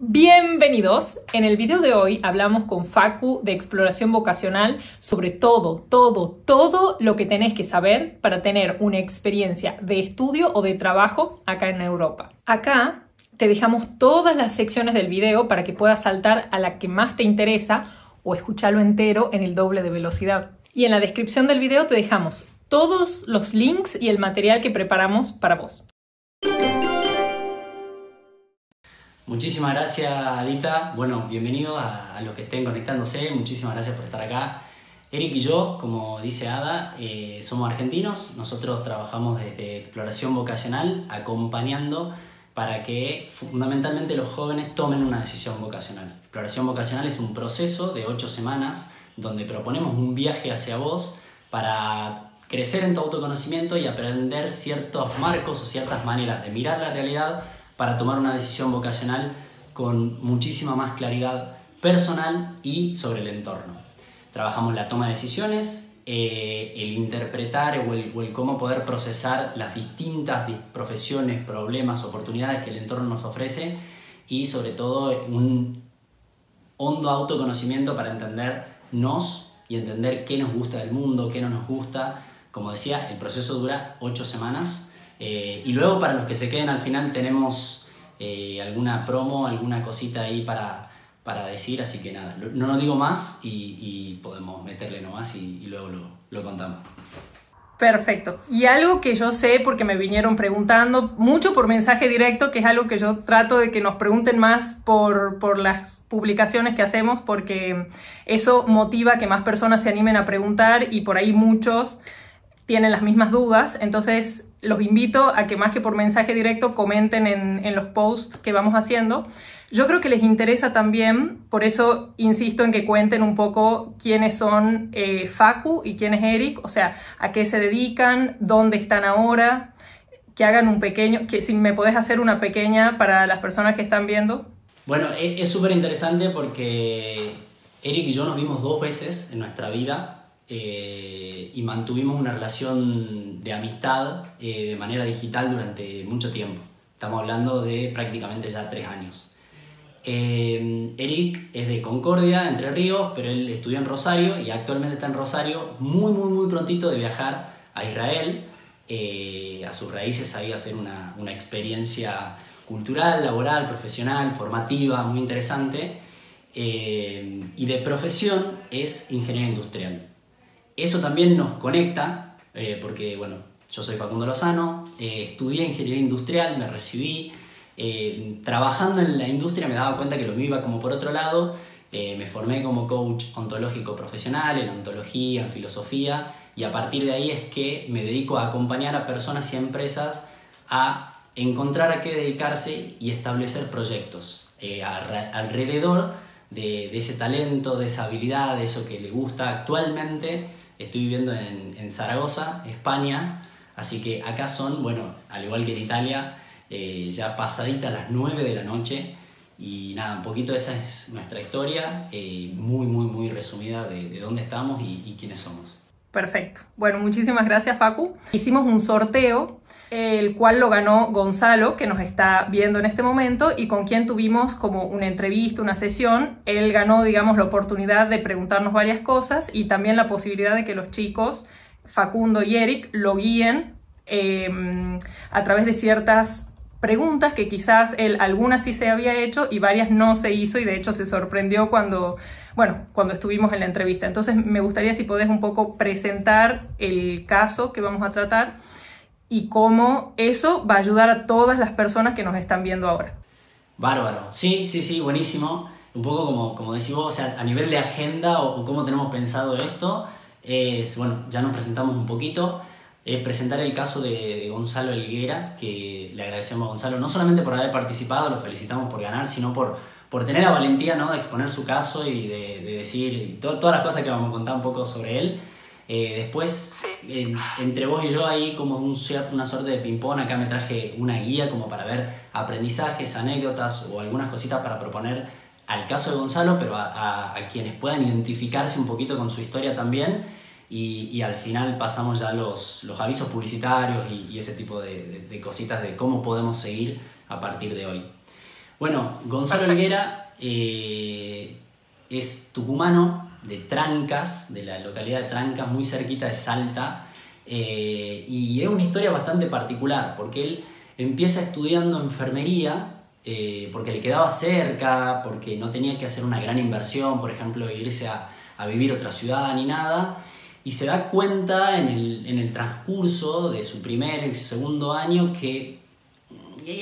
Bienvenidos. En el video de hoy hablamos con Facu de exploración vocacional sobre todo lo que tenés que saber para tener una experiencia de estudio o de trabajo acá en Europa. Acá te dejamos todas las secciones del video para que puedas saltar a la que más te interesa o escucharlo entero en el doble de velocidad. Y en la descripción del video te dejamos todos los links y el material que preparamos para vos. Muchísimas gracias, Adita. Bueno, bienvenidos a los que estén conectándose. Muchísimas gracias por estar acá. Eric y yo, como dice Ada, somos argentinos. Nosotros trabajamos desde exploración vocacional, acompañando para que fundamentalmente los jóvenes tomen una decisión vocacional. Exploración vocacional es un proceso de 8 semanas donde proponemos un viaje hacia vos para crecer en tu autoconocimiento y aprender ciertos marcos o ciertas maneras de mirar la realidad para tomar una decisión vocacional con muchísima más claridad personal y sobre el entorno. Trabajamos la toma de decisiones, el interpretar o el cómo poder procesar las distintas profesiones, problemas, oportunidades que el entorno nos ofrece y sobre todo un hondo autoconocimiento para entendernos y entender qué nos gusta del mundo, qué no nos gusta. Como decía, el proceso dura 8 semanas. Y luego para los que se queden al final tenemos alguna promo, alguna cosita ahí para decir, así que nada, no lo digo más y podemos meterle nomás y luego lo contamos. Perfecto. Y algo que yo sé porque me vinieron preguntando mucho por mensaje directo, que es algo que yo trato de que nos pregunten más por las publicaciones que hacemos, porque eso motiva a que más personas se animen a preguntar y por ahí muchos tienen las mismas dudas. Entonces los invito a que más que por mensaje directo comenten en los posts que vamos haciendo. Yo creo que les interesa también, por eso insisto en que cuenten un poco quiénes son Facu y quién es Eric, o sea, a qué se dedican, dónde están ahora, que hagan un pequeño, que si me podés hacer una pequeña para las personas que están viendo. Bueno, es súper interesante porque Eric y yo nos vimos 2 veces en nuestra vida. Y mantuvimos una relación de amistad de manera digital durante mucho tiempo. Estamos hablando de prácticamente ya 3 años. Eric es de Concordia, Entre Ríos, pero él estudió en Rosario y actualmente está en Rosario, muy prontito de viajar a Israel, a sus raíces, ahí a hacer una experiencia cultural, laboral, profesional, formativa, muy interesante. Y de profesión es ingeniero industrial. Eso también nos conecta, porque bueno, yo soy Facundo Lozano, estudié ingeniería industrial, me recibí, trabajando en la industria me daba cuenta que lo mío iba como por otro lado, me formé como coach ontológico profesional, en ontología, en filosofía, y a partir de ahí es que me dedico a acompañar a personas y a empresas a encontrar a qué dedicarse y establecer proyectos alrededor de ese talento, de esa habilidad, de eso que le gusta. Actualmente estoy viviendo en Zaragoza, España, así que acá son, bueno, al igual que en Italia, ya pasadita las 9 de la noche y nada, un poquito esa es nuestra historia, muy resumida de dónde estamos y quiénes somos. Perfecto. Bueno, muchísimas gracias, Facu. Hicimos un sorteo, el cual lo ganó Gonzalo, que nos está viendo en este momento y con quien tuvimos como una entrevista, una sesión. Él ganó, digamos, la oportunidad de preguntarnos varias cosas y también la posibilidad de que los chicos, Facundo y Eric, lo guíen a través de ciertas preguntas que quizás él algunas sí se había hecho y varias no se hizo, y de hecho se sorprendió cuando estuvimos en la entrevista. Entonces me gustaría si podés un poco presentar el caso que vamos a tratar y cómo eso va a ayudar a todas las personas que nos están viendo ahora. Bárbaro, sí, buenísimo. Un poco como decís vos, o sea, a nivel de agenda o cómo tenemos pensado esto, bueno, ya nos presentamos un poquito. Presentar el caso de Gonzalo Helguera, que le agradecemos a Gonzalo no solamente por haber participado, lo felicitamos por ganar, sino por tener la valentía, ¿no?, de exponer su caso y de decir todas las cosas que vamos a contar un poco sobre él. Después, entre vos y yo ahí como una suerte de ping-pong, acá me traje una guía como para ver aprendizajes, anécdotas o algunas cositas para proponer al caso de Gonzalo, pero a quienes puedan identificarse un poquito con su historia también. Y al final pasamos ya los avisos publicitarios y ese tipo de cositas de cómo podemos seguir a partir de hoy. Bueno, Gonzalo Perfecto. Helguera es tucumano, de Trancas, de la localidad de Trancas, muy cerquita de Salta. Y es una historia bastante particular, porque él empieza estudiando enfermería, porque le quedaba cerca, porque no tenía que hacer una gran inversión, por ejemplo, irse a vivir a otra ciudad ni nada, y se da cuenta en el transcurso de su primer y su segundo año que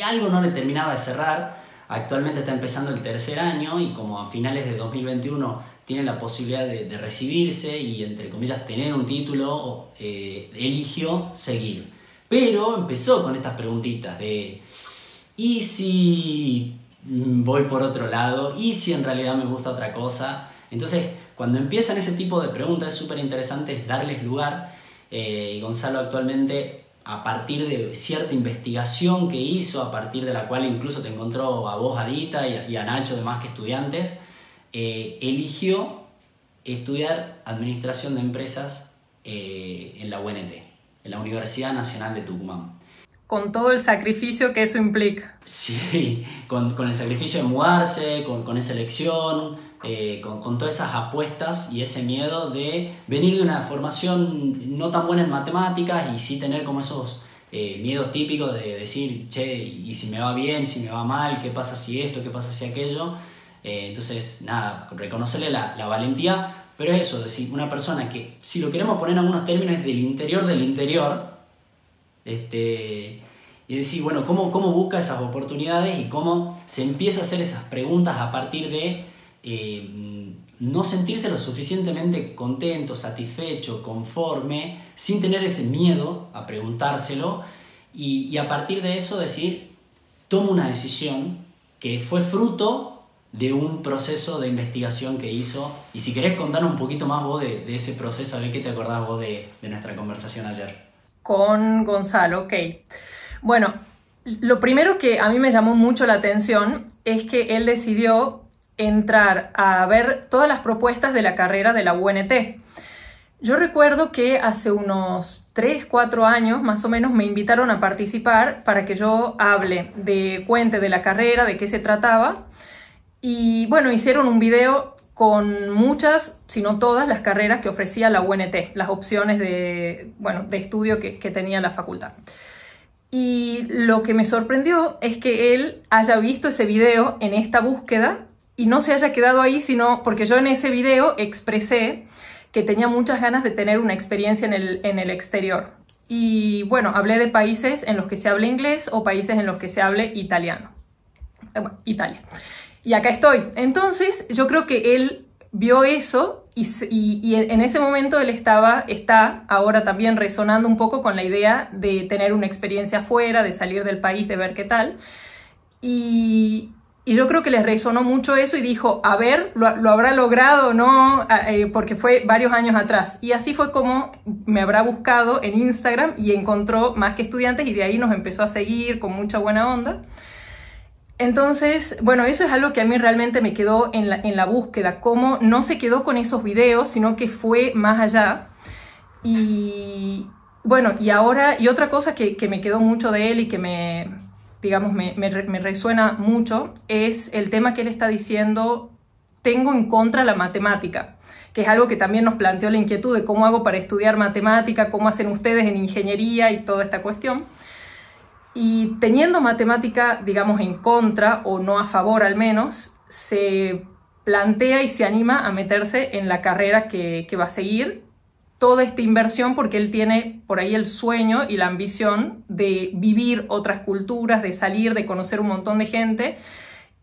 algo no le terminaba de cerrar. Actualmente está empezando el tercer año y como a finales de 2021 tiene la posibilidad de recibirse y, entre comillas, tener un título, eligió seguir. Pero empezó con estas preguntitas de ¿y si voy por otro lado? ¿Y si en realidad me gusta otra cosa? Entonces, cuando empiezan ese tipo de preguntas es súper interesante darles lugar. Y Gonzalo actualmente, a partir de cierta investigación que hizo, a partir de la cual incluso te encontró a vos, Adita, y a Nacho, de Más que Estudiantes, eligió estudiar Administración de Empresas en la UNT, en la Universidad Nacional de Tucumán. Con todo el sacrificio que eso implica. Sí, con el sacrificio de mudarse, con esa elección, con todas esas apuestas y ese miedo de venir de una formación no tan buena en matemáticas y sí tener como esos miedos típicos de decir, che, ¿y si me va bien, si me va mal? ¿Qué pasa si esto? ¿Qué pasa si aquello? Entonces, nada, reconocerle la valentía, pero es eso, es decir, una persona que, si lo queremos poner en algunos términos, es del interior, y decir, bueno, ¿cómo busca esas oportunidades y cómo se empieza a hacer esas preguntas a partir de no sentirse lo suficientemente contento, satisfecho, conforme, sin tener ese miedo a preguntárselo y a partir de eso decir, tomo una decisión que fue fruto de un proceso de investigación que hizo. Y si querés contarnos un poquito más vos de ese proceso, a ver qué te acordás vos de nuestra conversación ayer. Con Gonzalo, ok. Bueno, lo primero que a mí me llamó mucho la atención es que él decidió entrar a ver todas las propuestas de la carrera de la UNT. Yo recuerdo que hace unos 3, 4 años más o menos me invitaron a participar para que yo cuente de la carrera, de qué se trataba. Y bueno, hicieron un video con muchas, si no todas, las carreras que ofrecía la UNT, las opciones de estudio que tenía la facultad. Y lo que me sorprendió es que él haya visto ese video en esta búsqueda y no se haya quedado ahí, sino porque yo en ese video expresé que tenía muchas ganas de tener una experiencia en el exterior. Y bueno, hablé de países en los que se hable inglés o países en los que se hable italiano. Italia. Y acá estoy. Entonces, yo creo que él vio eso y en ese momento él está ahora también resonando un poco con la idea de tener una experiencia afuera, de salir del país, de ver qué tal. Y yo creo que les resonó mucho eso y dijo, a ver, ¿lo habrá logrado o no? Porque fue varios años atrás. Y así fue como me habrá buscado en Instagram y encontró Más que Estudiantes y de ahí nos empezó a seguir con mucha buena onda. Entonces, bueno, eso es algo que a mí realmente me quedó en la búsqueda, cómo no se quedó con esos videos, sino que fue más allá. Y bueno, y otra cosa que me quedó mucho de él y que me resuena mucho es el tema que él está diciendo, tengo en contra la matemática, que es algo que también nos planteó la inquietud de cómo hago para estudiar matemática, cómo hacen ustedes en ingeniería y toda esta cuestión. Y teniendo matemática, digamos, en contra o no a favor al menos, se plantea y se anima a meterse en la carrera que va a seguir toda esta inversión porque él tiene por ahí el sueño y la ambición de vivir otras culturas, de salir, de conocer un montón de gente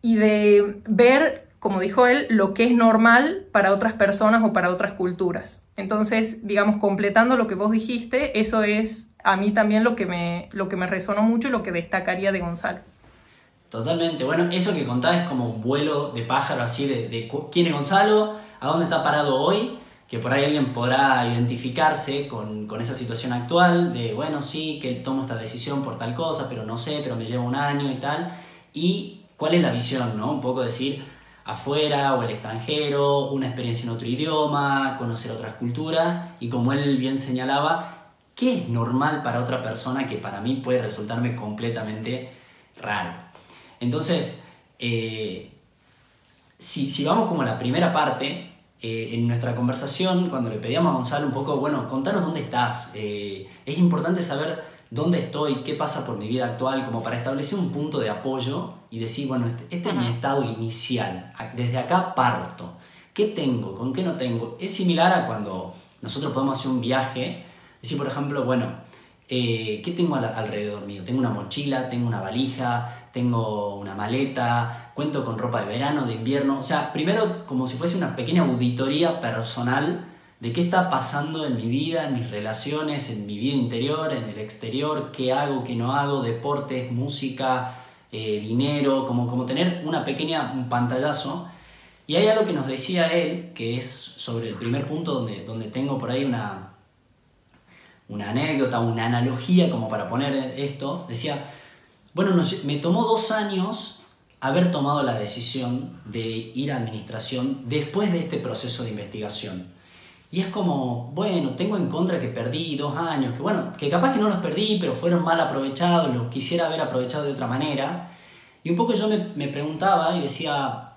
y de ver, como dijo él, lo que es normal para otras personas o para otras culturas. Entonces, digamos, completando lo que vos dijiste, eso es a mí también lo que me resonó mucho y lo que destacaría de Gonzalo. Totalmente. Bueno, eso que contás es como un vuelo de pájaro así de quién es Gonzalo, a dónde está parado hoy, que por ahí alguien podrá identificarse con esa situación actual de, bueno, sí, que tomo esta decisión por tal cosa, pero no sé, pero me lleva un año y tal. Y cuál es la visión, ¿no? Un poco decir, afuera o el extranjero, una experiencia en otro idioma, conocer otras culturas y como él bien señalaba, ¿qué es normal para otra persona que para mí puede resultarme completamente raro? Entonces, si vamos como a la primera parte, en nuestra conversación, cuando le pedíamos a Gonzalo un poco, bueno, contanos dónde estás. Es importante saber dónde estoy, qué pasa por mi vida actual, como para establecer un punto de apoyo y decir, bueno, este es mi estado inicial, desde acá parto. ¿Qué tengo? ¿Con qué no tengo? Es similar a cuando nosotros podemos hacer un viaje, decir, por ejemplo, bueno, ¿qué tengo alrededor mío? Tengo una mochila, tengo una valija, tengo una maleta, cuento con ropa de verano, de invierno. O sea, primero como si fuese una pequeña auditoría personal de qué está pasando en mi vida, en mis relaciones, en mi vida interior, en el exterior, qué hago, qué no hago, deportes, música, dinero, como tener un pantallazo. Y hay algo que nos decía él, que es sobre el primer punto donde tengo por ahí una anécdota, una analogía como para poner esto. Decía, bueno, me tomó 2 años haber tomado la decisión de ir a administración después de este proceso de investigación. Y es como, bueno, tengo en contra que perdí 2 años, que capaz que no los perdí, pero fueron mal aprovechados, los quisiera haber aprovechado de otra manera. Y un poco yo me preguntaba y decía,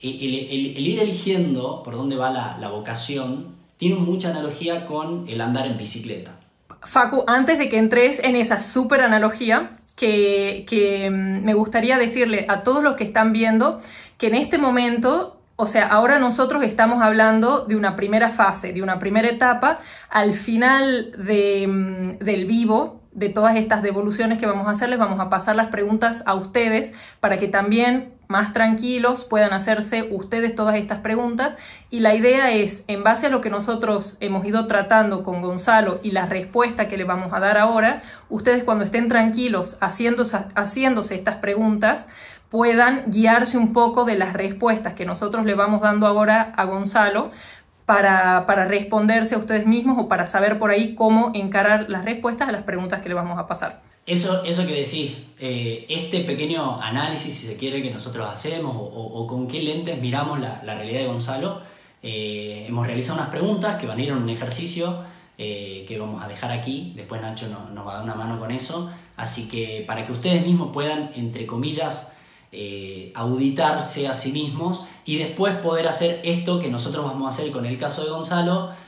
el ir eligiendo por dónde va la vocación tiene mucha analogía con el andar en bicicleta. Facu, antes de que entres en esa súper analogía, que me gustaría decirle a todos los que están viendo que en este momento, o sea, ahora nosotros estamos hablando de una primera fase, de una primera etapa, al final del vivo, de todas estas devoluciones que vamos a hacer, les vamos a pasar las preguntas a ustedes para que también más tranquilos puedan hacerse ustedes todas estas preguntas, y la idea es, en base a lo que nosotros hemos ido tratando con Gonzalo y la respuesta que le vamos a dar ahora, ustedes cuando estén tranquilos haciéndose estas preguntas puedan guiarse un poco de las respuestas que nosotros le vamos dando ahora a Gonzalo para responderse a ustedes mismos o para saber por ahí cómo encarar las respuestas a las preguntas que le vamos a pasar. Eso que decís, este pequeño análisis, si se quiere, que nosotros hacemos o con qué lentes miramos la realidad de Gonzalo, hemos realizado unas preguntas que van a ir en un ejercicio que vamos a dejar aquí, después Nacho nos va a dar una mano con eso, así que para que ustedes mismos puedan, entre comillas, auditarse a sí mismos y después poder hacer esto que nosotros vamos a hacer con el caso de Gonzalo,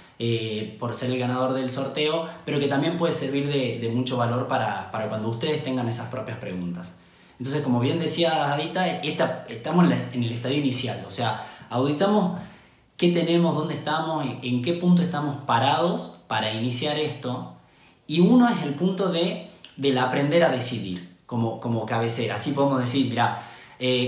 por ser el ganador del sorteo, pero que también puede servir de mucho valor para cuando ustedes tengan esas propias preguntas. Entonces, como bien decía Adita, estamos en el estadio inicial, o sea, auditamos qué tenemos, dónde estamos, en qué punto estamos parados para iniciar esto, y uno es el punto del aprender a decidir, como cabecera. Así podemos decir, mirá,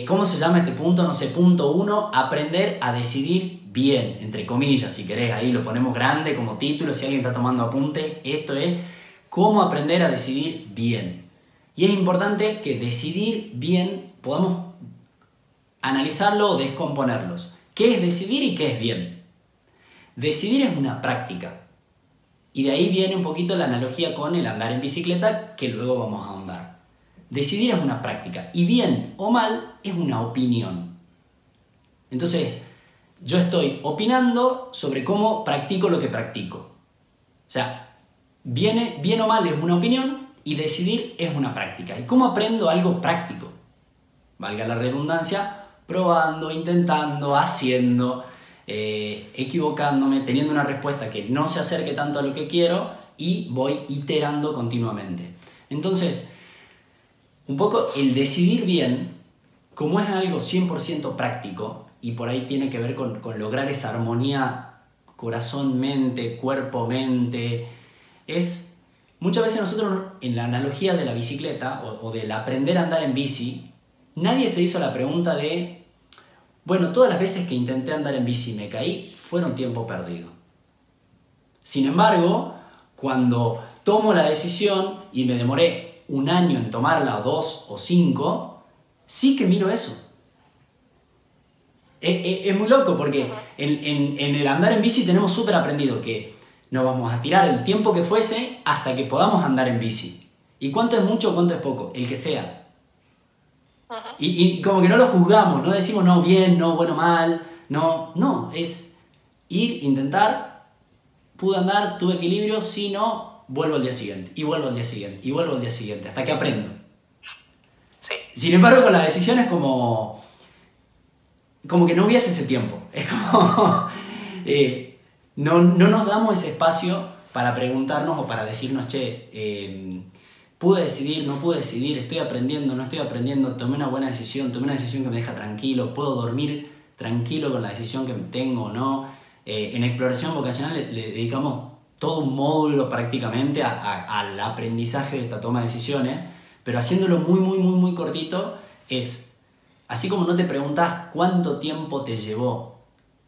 ¿cómo se llama este punto? No sé, punto 1, aprender a decidir bien, entre comillas, si querés, ahí lo ponemos grande como título, si alguien está tomando apuntes, esto es cómo aprender a decidir bien. Y es importante que decidir bien podamos analizarlo o descomponerlos. ¿Qué es decidir y qué es bien? Decidir es una práctica. Y de ahí viene un poquito la analogía con el andar en bicicleta, que luego vamos a ahondar. Decidir es una práctica y bien o mal es una opinión. Entonces, yo estoy opinando sobre cómo practico lo que practico. O sea, bien o mal es una opinión y decidir es una práctica. ¿Y cómo aprendo algo práctico? Valga la redundancia, probando, intentando, haciendo, equivocándome, teniendo una respuesta que no se acerque tanto a lo que quiero y voy iterando continuamente. Entonces, un poco el decidir bien, como es algo 100% práctico, y por ahí tiene que ver con lograr esa armonía corazón-mente, cuerpo-mente, es muchas veces nosotros en la analogía de la bicicleta o del aprender a andar en bici, nadie se hizo la pregunta de, bueno, todas las veces que intenté andar en bici y me caí, fueron tiempo perdido. Sin embargo, cuando tomo la decisión y me demoré 1 año en tomarla, o 2 o 5, sí que miro eso. Es muy loco porque en el andar en bici tenemos súper aprendido que nos vamos a tirar el tiempo que fuese hasta que podamos andar en bici. ¿Y cuánto es mucho o cuánto es poco? El que sea. Y como que no lo juzgamos, no decimos no, bien, no, bueno, mal, no, es ir, intentar, pude andar, tuve equilibrio, si no, vuelvo al día siguiente, y vuelvo al día siguiente, y vuelvo al día siguiente, hasta que aprendo. Sí. Sin embargo, con las decisiones como que no hubiese ese tiempo. Es como... no nos damos ese espacio para preguntarnos o para decirnos, che, pude decidir, no pude decidir, estoy aprendiendo, no estoy aprendiendo, tomé una buena decisión, tomé una decisión que me deja tranquilo, puedo dormir tranquilo con la decisión que tengo o no. En exploración vocacional le dedicamos todo un módulo prácticamente al aprendizaje de esta toma de decisiones, pero haciéndolo muy cortito es, así como no te preguntas cuánto tiempo te llevó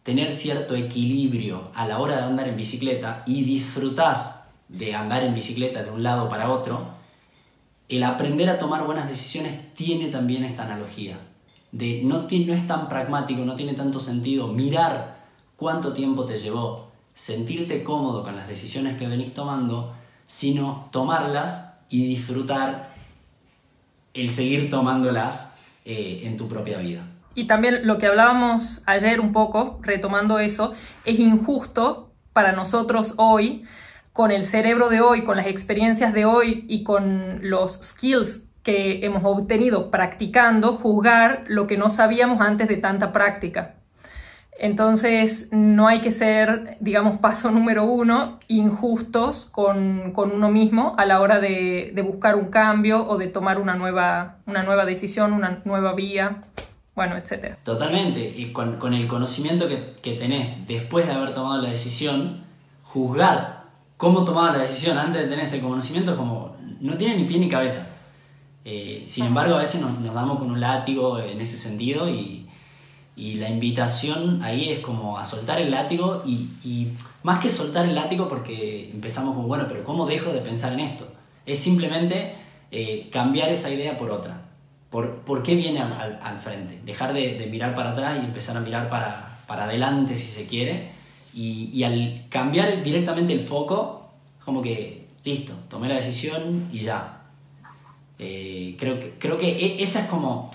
tener cierto equilibrio a la hora de andar en bicicleta y disfrutás de andar en bicicleta de un lado para otro, el aprender a tomar buenas decisiones tiene también esta analogía. No es tan pragmático, no tiene tanto sentido mirar cuánto tiempo te llevó, sentirte cómodo con las decisiones que venís tomando, sino tomarlas y disfrutar el seguir tomándolas en tu propia vida. Y también lo que hablábamos ayer un poco, retomando eso, es injusto para nosotros hoy, con el cerebro de hoy, con las experiencias de hoy y con los skills que hemos obtenido practicando, juzgar lo que no sabíamos antes de tanta práctica. Entonces no hay que ser, digamos, paso número 1, injustos con uno mismo a la hora de buscar un cambio o de tomar una nueva decisión, una nueva vía, bueno, etc. Totalmente, y con el conocimiento que tenés después de haber tomado la decisión, juzgar cómo tomaba la decisión antes de tener ese conocimiento es como, no tiene ni pie ni cabeza. Sin embargo, a veces nos damos con un látigo en ese sentido y la invitación ahí es como a soltar el látigo y más que soltar el látigo porque empezamos como, bueno, pero ¿cómo dejo de pensar en esto? Es simplemente cambiar esa idea por otra. ¿Por qué viene al frente? Dejar de mirar para atrás y empezar a mirar para adelante si se quiere y al cambiar directamente el foco, como que listo, tomé la decisión y ya. Creo que esa es como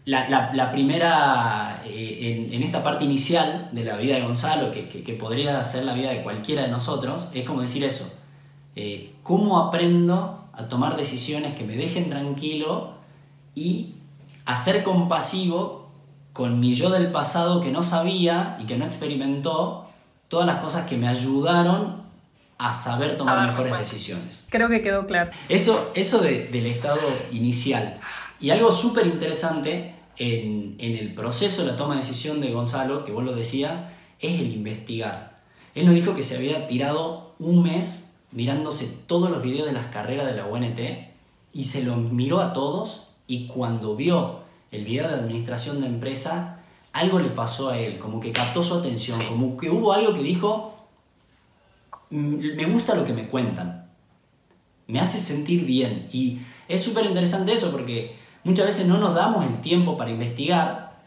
la primera, en esta parte inicial de la vida de Gonzalo, que podría ser la vida de cualquiera de nosotros, es como decir eso, ¿cómo aprendo a tomar decisiones que me dejen tranquilo y a ser compasivo con mi yo del pasado que no sabía y que no experimentó todas las cosas que me ayudaron a saber tomar mejores decisiones? Creo que quedó claro. Eso del estado inicial. Y algo súper interesante en el proceso de la toma de decisión de Gonzalo, que vos lo decías, es el investigar. Él nos dijo que se había tirado un mes mirándose todos los videos de las carreras de la UNT y se los miró a todos, y cuando vio el video de administración de empresa, algo le pasó a él, como que captó su atención, sí. Como que hubo algo que dijo, me gusta lo que me cuentan, me hace sentir bien. Y es súper interesante eso porque muchas veces no nos damos el tiempo para investigar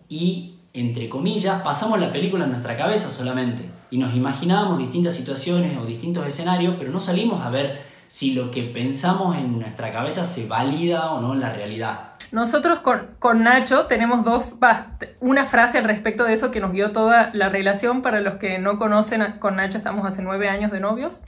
y, entre comillas, pasamos la película en nuestra cabeza solamente y nos imaginábamos distintas situaciones o distintos escenarios, pero no salimos a ver si lo que pensamos en nuestra cabeza se valida o no en la realidad. Nosotros con Nacho tenemos una frase al respecto de eso que nos guió toda la relación. Para los que no conocen, con Nacho estamos hace 9 años de novios.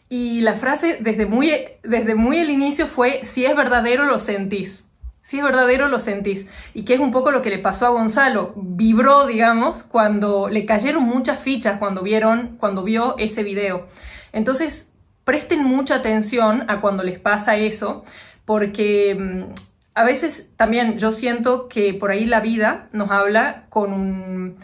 Y la frase desde muy el inicio fue: si es verdadero, lo sentís. Si es verdadero, lo sentís. Y que es un poco lo que le pasó a Gonzalo. Vibró, digamos, cuando le cayeron muchas fichas cuando vio ese video. Entonces, presten mucha atención a cuando les pasa eso, porque a veces también yo siento que por ahí la vida nos habla con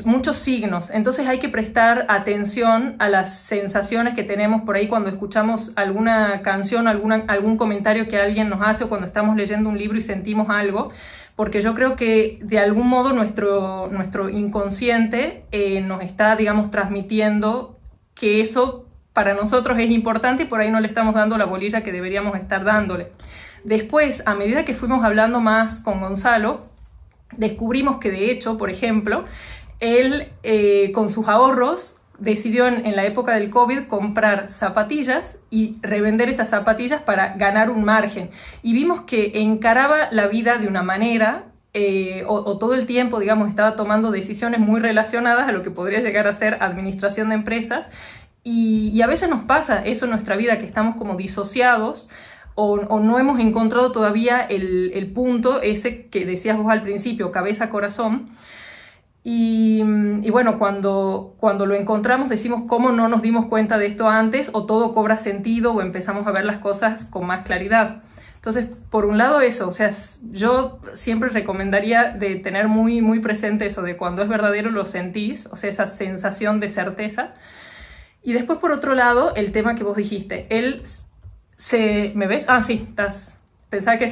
muchos signos. Entonces hay que prestar atención a las sensaciones que tenemos por ahí cuando escuchamos alguna canción, algún comentario que alguien nos hace, o cuando estamos leyendo un libro y sentimos algo, porque yo creo que de algún modo nuestro inconsciente nos está, digamos, transmitiendo que eso para nosotros es importante y por ahí no le estamos dando la bolilla que deberíamos estar dándole. Después, a medida que fuimos hablando más con Gonzalo, descubrimos que de hecho, por ejemplo, él con sus ahorros decidió en la época del COVID comprar zapatillas y revender esas zapatillas para ganar un margen. Y vimos que encaraba la vida de una manera, o todo el tiempo, digamos, estaba tomando decisiones muy relacionadas a lo que podría llegar a ser administración de empresas. Y a veces nos pasa eso en nuestra vida, que estamos como disociados o no hemos encontrado todavía el punto ese que decías vos al principio, cabeza-corazón. Y bueno, cuando lo encontramos decimos cómo no nos dimos cuenta de esto antes, o todo cobra sentido, o empezamos a ver las cosas con más claridad. Entonces, por un lado eso, o sea, yo siempre recomendaría de tener muy, muy presente eso, de cuando es verdadero lo sentís, o sea, esa sensación de certeza. Y después, por otro lado, el tema que vos dijiste, ¿me ves? Ah, sí, estás. Pensaba que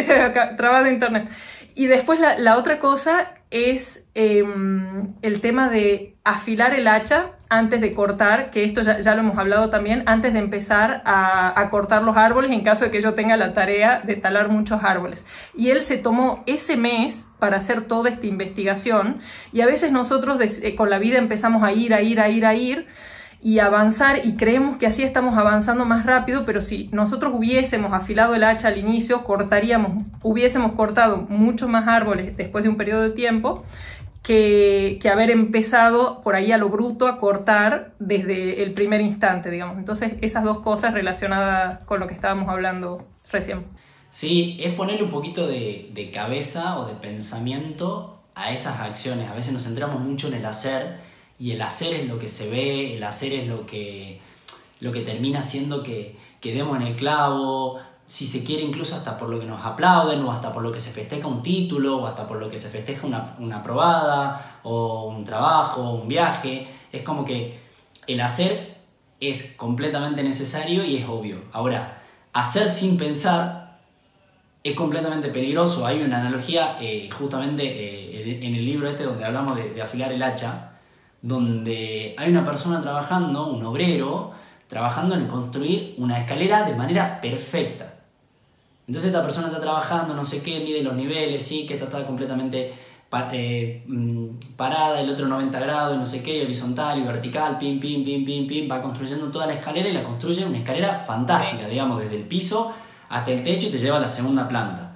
se había trabado internet. Y después la otra cosa es el tema de afilar el hacha antes de cortar, que esto ya lo hemos hablado también, antes de empezar a cortar los árboles en caso de que yo tenga la tarea de talar muchos árboles. Y él se tomó ese mes para hacer toda esta investigación, y a veces nosotros con la vida empezamos a ir y avanzar, y creemos que así estamos avanzando más rápido, pero si nosotros hubiésemos afilado el hacha al inicio, hubiésemos cortado muchos más árboles después de un periodo de tiempo que haber empezado por ahí a lo bruto a cortar desde el primer instante, digamos. Entonces, esas dos cosas relacionadas con lo que estábamos hablando recién. Sí, es ponerle un poquito de cabeza o de pensamiento a esas acciones. A veces nos centramos mucho en el hacer, y el hacer es lo que se ve, el hacer es lo que termina haciendo que demos en el clavo, si se quiere incluso hasta por lo que nos aplauden, o hasta por lo que se festeja un título, o hasta por lo que se festeja una aprobada, o un trabajo, o un viaje. Es como que el hacer es completamente necesario y es obvio. Ahora, hacer sin pensar es completamente peligroso. Hay una analogía justamente en el libro este donde hablamos de afilar el hacha, donde hay una persona trabajando, un obrero, trabajando en construir una escalera de manera perfecta. Entonces esta persona está trabajando, no sé qué, mide los niveles, sí, que esta está completamente parada, el otro 90 grados, y no sé qué, horizontal y vertical, pim, pim, pim, pim, pim, va construyendo toda la escalera, y la construye una escalera fantástica, digamos, desde el piso hasta el techo, y te lleva a la segunda planta.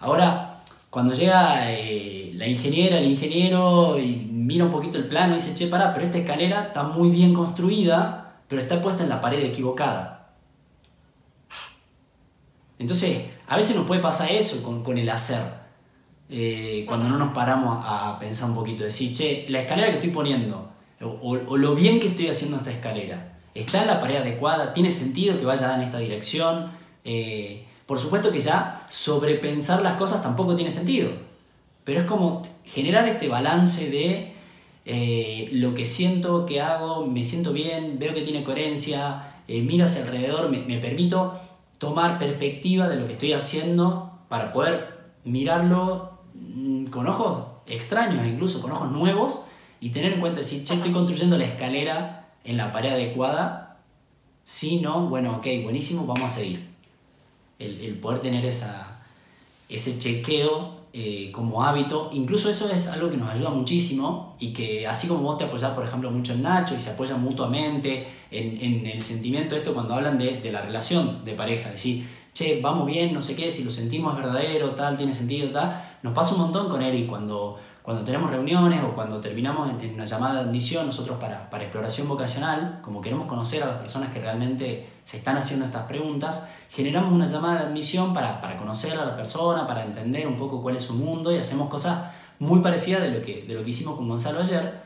Ahora, cuando llega la ingeniera, el ingeniero, y mira un poquito el plano y dice, che, pará, pero esta escalera está muy bien construida, pero está puesta en la pared equivocada. Entonces, a veces nos puede pasar eso con el hacer, cuando no nos paramos a pensar un poquito, decir, che, la escalera que estoy poniendo, o lo bien que estoy haciendo esta escalera, ¿está en la pared adecuada? ¿Tiene sentido que vaya en esta dirección? Por supuesto que ya sobrepensar las cosas tampoco tiene sentido, pero es como generar este balance de lo que siento, que hago, me siento bien, veo que tiene coherencia, miro hacia alrededor, me permito tomar perspectiva de lo que estoy haciendo para poder mirarlo con ojos extraños, incluso con ojos nuevos, y tener en cuenta decir, che, estoy construyendo la escalera en la pared adecuada, sí, no, bueno, ok, buenísimo, vamos a seguir. El poder tener ese chequeo como hábito, incluso eso es algo que nos ayuda muchísimo, y que así como vos te apoyás, por ejemplo, mucho en Nacho, y se apoyan mutuamente en el sentimiento esto cuando hablan de la relación de pareja, decir, che, vamos bien, no sé qué, si lo sentimos es verdadero, tal, tiene sentido, tal. Nos pasa un montón con Eric cuando tenemos reuniones, o cuando terminamos en una llamada de admisión, nosotros para exploración vocacional, como queremos conocer a las personas que realmente se están haciendo estas preguntas, generamos una llamada de admisión para conocer a la persona, para entender un poco cuál es su mundo, y hacemos cosas muy parecidas de lo que hicimos con Gonzalo ayer.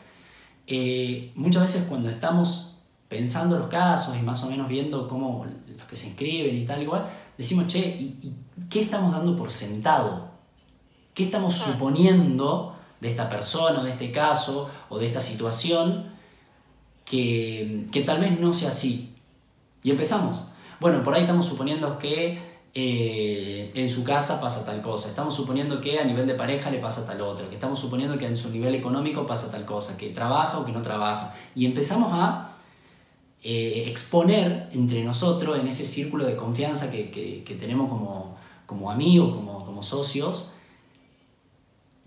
Muchas veces cuando estamos pensando los casos y más o menos viendo cómo los que se inscriben y tal igual, decimos, che, ¿y qué estamos dando por sentado? ¿Qué estamos suponiendo de esta persona, o de este caso, o de esta situación que tal vez no sea así? Y empezamos. Bueno, por ahí estamos suponiendo que en su casa pasa tal cosa, estamos suponiendo que a nivel de pareja le pasa tal otra, que estamos suponiendo que en su nivel económico pasa tal cosa, que trabaja o que no trabaja. Y empezamos a exponer entre nosotros, en ese círculo de confianza que tenemos como amigos, como socios,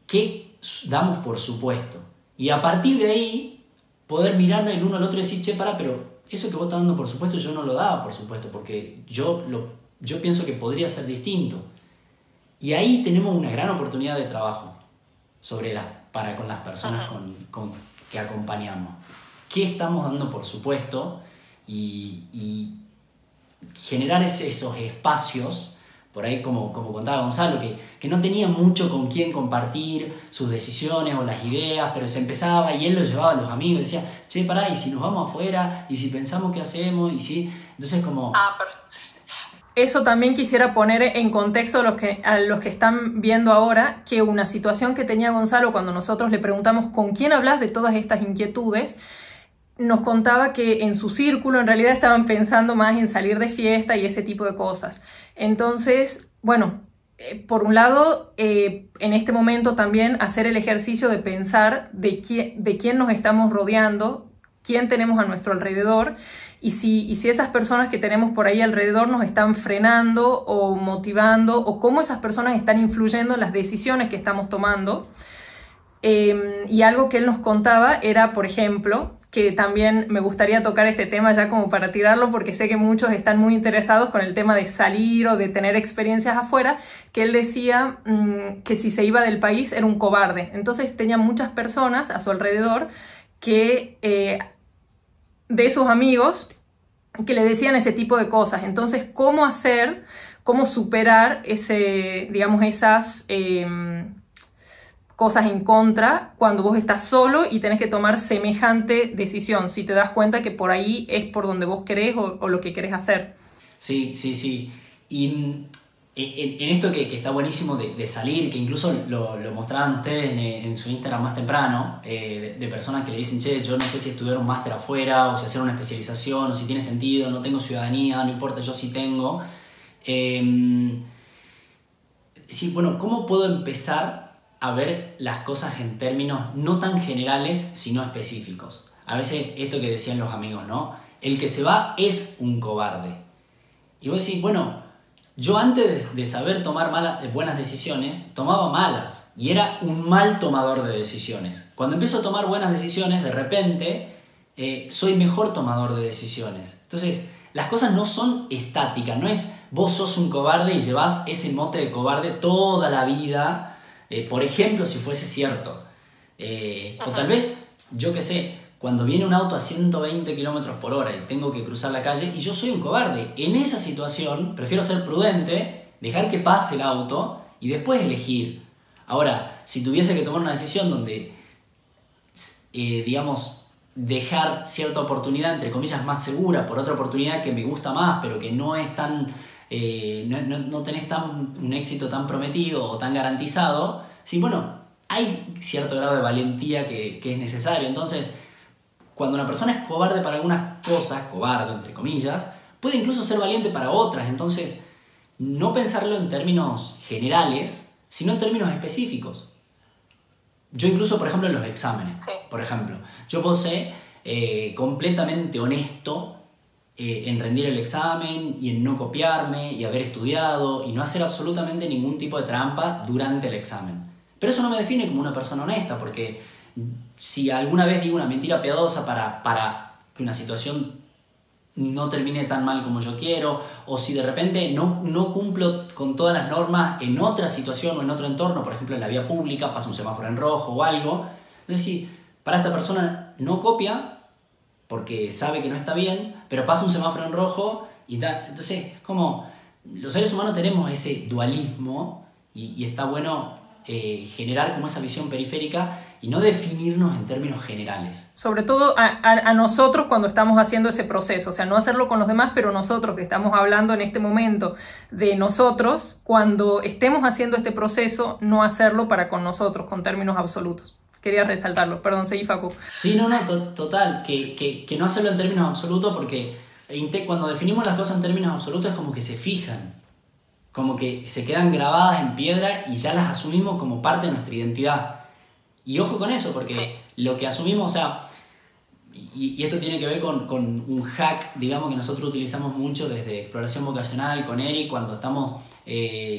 que damos por supuesto. Y a partir de ahí, poder mirar el uno al otro y decir, che, pará, pero eso que vos estás dando por supuesto, yo no lo daba por supuesto, porque yo pienso que podría ser distinto. Y ahí tenemos una gran oportunidad de trabajo para con las personas que acompañamos. ¿Qué estamos dando por supuesto? Y generar esos espacios, por ahí como contaba Gonzalo, que no tenía mucho con quién compartir sus decisiones o las ideas, pero se empezaba y él lo llevaba a los amigos y decía, che, pará, ¿y si nos vamos afuera? ¿Y si pensamos qué hacemos? ¿Y si? Entonces como... Eso también quisiera poner en contexto a los que están viendo ahora, que una situación que tenía Gonzalo cuando nosotros le preguntamos ¿con quién hablas de todas estas inquietudes? Nos contaba que en su círculo en realidad estaban pensando más en salir de fiesta y ese tipo de cosas. Entonces, bueno, por un lado, en este momento también hacer el ejercicio de pensar de quién nos estamos rodeando, quién tenemos a nuestro alrededor y si esas personas que tenemos por ahí alrededor nos están frenando o motivando o cómo esas personas están influyendo en las decisiones que estamos tomando. Y algo que él nos contaba era, por ejemplo, que también me gustaría tocar este tema ya como para tirarlo porque sé que muchos están muy interesados con el tema de salir o de tener experiencias afuera, que él decía que si se iba del país era un cobarde. Entonces tenía muchas personas a su alrededor que de sus amigos que le decían ese tipo de cosas. Entonces, ¿cómo superar esas cosas en contra cuando vos estás solo y tenés que tomar semejante decisión, si te das cuenta que por ahí es por donde vos querés o lo que querés hacer? Sí. Y en esto que está buenísimo de salir, que incluso lo mostraban ustedes en su Instagram más temprano, de personas que le dicen, che, yo no sé si estudiar un máster afuera o si hacer una especialización o si tiene sentido, no tengo ciudadanía, no importa, yo sí tengo. Sí, bueno, ¿cómo puedo empezar a ver las cosas en términos no tan generales, sino específicos? A veces esto que decían los amigos, ¿no? El que se va es un cobarde. Y vos decís, bueno, yo antes de saber tomar buenas decisiones, tomaba malas. Y era un mal tomador de decisiones. Cuando empiezo a tomar buenas decisiones, de repente, soy mejor tomador de decisiones. Entonces, las cosas no son estáticas. No es vos sos un cobarde y llevas ese mote de cobarde toda la vida. Por ejemplo, si fuese cierto. O tal vez, yo qué sé, cuando viene un auto a 120 km por hora y tengo que cruzar la calle y yo soy un cobarde. En esa situación prefiero ser prudente, dejar que pase el auto y después elegir. Ahora, si tuviese que tomar una decisión donde, dejar cierta oportunidad, entre comillas, más segura por otra oportunidad que me gusta más, pero que no es tan... no tenés un éxito tan prometido o tan garantizado, sí, bueno, hay cierto grado de valentía que es necesario. Entonces, cuando una persona es cobarde para algunas cosas, cobarde entre comillas, puede incluso ser valiente para otras. Entonces, no pensarlo en términos generales, sino en términos específicos. Yo incluso, por ejemplo, en los exámenes, por ejemplo, yo puedo ser completamente honesto en rendir el examen y en no copiarme y haber estudiado y no hacer absolutamente ningún tipo de trampa durante el examen. Pero eso no me define como una persona honesta, porque si alguna vez digo una mentira piadosa para que una situación no termine tan mal como yo quiero, o si de repente no cumplo con todas las normas en otra situación o en otro entorno, por ejemplo en la vía pública, pasa un semáforo en rojo o algo, entonces si para esta persona no copia porque sabe que no está bien, pero pasa un semáforo en rojo y tal. Entonces, como los seres humanos tenemos ese dualismo y está bueno generar como esa visión periférica y no definirnos en términos generales. Sobre todo a nosotros cuando estamos haciendo ese proceso, o sea, no hacerlo con los demás, pero nosotros que estamos hablando en este momento de nosotros, cuando estemos haciendo este proceso, no hacerlo para con nosotros, con términos absolutos. Quería resaltarlo, perdón, seguí, Facu. Sí, total, que no hacerlo en términos absolutos, porque cuando definimos las cosas en términos absolutos es como que se fijan, como que se quedan grabadas en piedra y ya las asumimos como parte de nuestra identidad. Y ojo con eso, porque lo que asumimos, o sea, y esto tiene que ver con un hack, digamos, que nosotros utilizamos mucho desde exploración vocacional con Eric, cuando estamos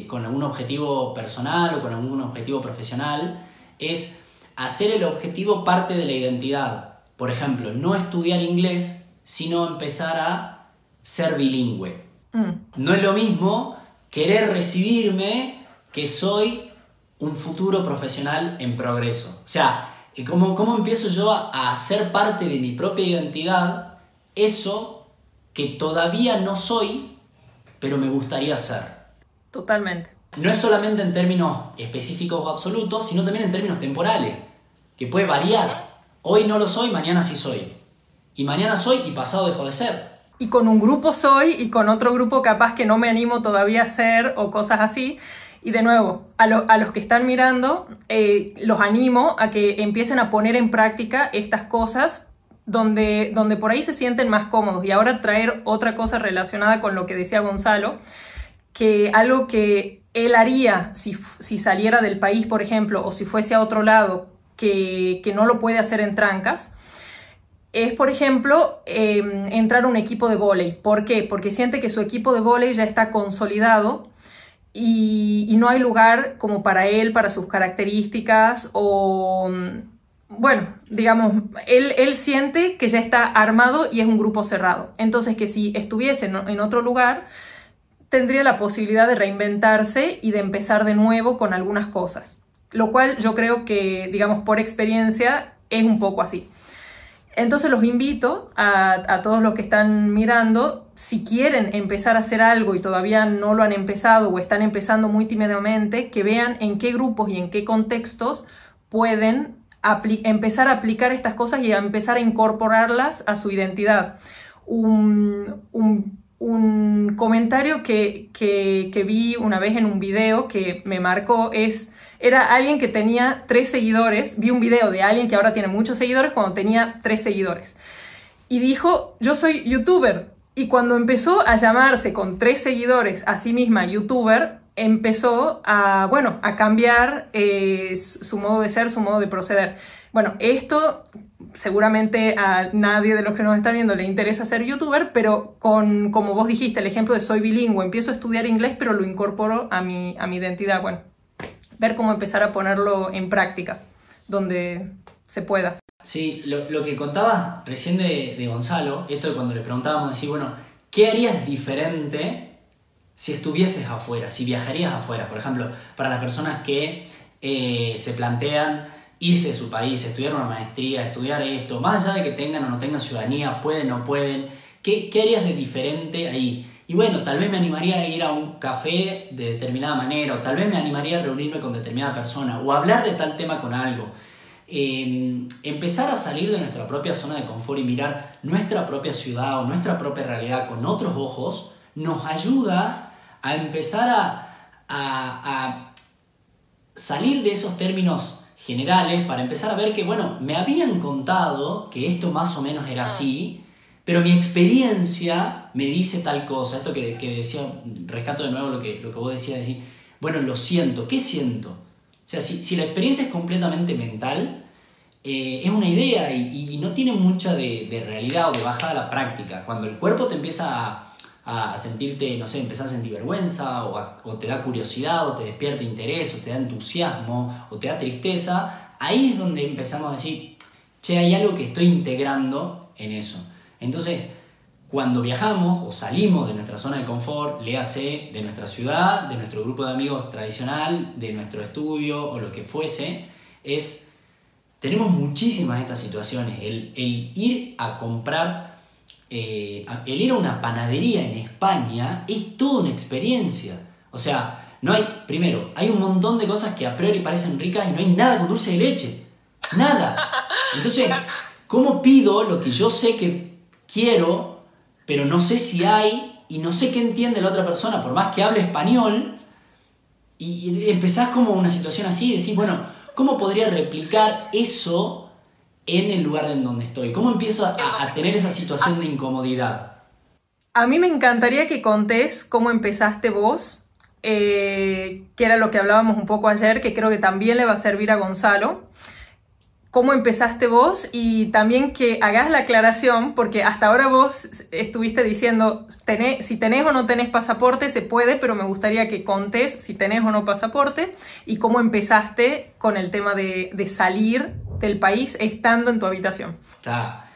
con algún objetivo personal o con algún objetivo profesional, es hacer el objetivo parte de la identidad. Por ejemplo, no estudiar inglés, sino empezar a ser bilingüe. No es lo mismo querer recibirme que soy un futuro profesional en progreso. O sea, ¿cómo empiezo yo a hacer parte de mi propia identidad eso que todavía no soy, pero me gustaría ser. Totalmente. No es solamente en términos específicos o absolutos, sino también en términos temporales, que puede variar. Hoy no lo soy, mañana sí soy. Y mañana soy y pasado dejo de ser. Y con un grupo soy y con otro grupo capaz que no me animo todavía a ser o cosas así. Y de nuevo, a los que están mirando, los animo a que empiecen a poner en práctica estas cosas donde por ahí se sienten más cómodos. Y ahora traer otra cosa relacionada con lo que decía Gonzalo, que algo que él haría si saliera del país, por ejemplo, o si fuese a otro lado, que no lo puede hacer en trancas, es, por ejemplo, entrar a un equipo de vóley. ¿Por qué? Porque siente que su equipo de vóley ya está consolidado y no hay lugar como para él, para sus características o... Bueno, digamos, él siente que ya está armado y es un grupo cerrado. Entonces, que si estuviese en otro lugar, tendría la posibilidad de reinventarse y de empezar de nuevo con algunas cosas. Lo cual yo creo que, digamos, por experiencia, es un poco así. Entonces los invito a todos los que están mirando, si quieren empezar a hacer algo y todavía no lo han empezado o están empezando muy tímidamente, que vean en qué grupos y en qué contextos pueden empezar a aplicar estas cosas y a empezar a incorporarlas a su identidad. Un comentario que vi una vez en un video que me marcó era alguien que tenía 3 seguidores. Vi un video de alguien que ahora tiene muchos seguidores cuando tenía 3 seguidores. Y dijo, yo soy youtuber. Y cuando empezó a llamarse con 3 seguidores a sí misma youtuber, empezó a cambiar su modo de ser, su modo de proceder. Bueno, esto seguramente a nadie de los que nos está viendo le interesa ser youtuber, pero como vos dijiste, el ejemplo de soy bilingüe, empiezo a estudiar inglés, pero lo incorporo a mi identidad. Bueno, ver cómo empezar a ponerlo en práctica, donde se pueda. Sí, lo que contabas recién de Gonzalo, esto de cuando le preguntábamos, decir, bueno, ¿qué harías diferente si estuvieses afuera, si viajarías afuera? Por ejemplo, para las personas que se plantean irse de su país, estudiar una maestría, estudiar esto, más allá de que tengan o no tengan ciudadanía, pueden o no pueden, ¿qué harías de diferente ahí? Y bueno, tal vez me animaría a ir a un café de determinada manera, o tal vez me animaría a reunirme con determinada persona, o hablar de tal tema con algo. Empezar a salir de nuestra propia zona de confort y mirar nuestra propia ciudad o nuestra propia realidad con otros ojos, nos ayuda a empezar a salir de esos términos generales para empezar a ver que, bueno, me habían contado que esto más o menos era así, pero mi experiencia me dice tal cosa. Esto que decía, rescato de nuevo lo que vos decías, decir, bueno, lo siento, ¿qué siento? O sea, si la experiencia es completamente mental, es una idea y no tiene mucha de realidad o de bajada a la práctica. Cuando el cuerpo te empieza a sentirte, no sé, empezás a sentir vergüenza o te da curiosidad o te despierta interés o te da entusiasmo o te da tristeza, ahí es donde empezamos a decir, che, hay algo que estoy integrando en eso. Entonces, cuando viajamos o salimos de nuestra zona de confort, léase de nuestra ciudad, de nuestro grupo de amigos tradicional, de nuestro estudio o lo que fuese, tenemos muchísimas de estas situaciones. El ir a comprar, el ir a una panadería en España es toda una experiencia. O sea, primero, hay un montón de cosas que a priori parecen ricas y no hay nada con dulce de leche. Nada. Entonces, ¿cómo pido lo que yo sé que quiero, pero no sé si hay y no sé qué entiende la otra persona, por más que hable español? Y empezás como una situación así y decís, bueno, ¿cómo podría replicar eso en el lugar en donde estoy? ¿Cómo empiezo a tener esa situación de incomodidad? A mí me encantaría que contés cómo empezaste vos, que era lo que hablábamos un poco ayer, que creo que también le va a servir a Gonzalo. Cómo empezaste vos y también que hagas la aclaración, porque hasta ahora vos estuviste diciendo si tenés o no tenés pasaporte, se puede, pero me gustaría que contés si tenés o no pasaporte y cómo empezaste con el tema de salir del país estando en tu habitación. Está.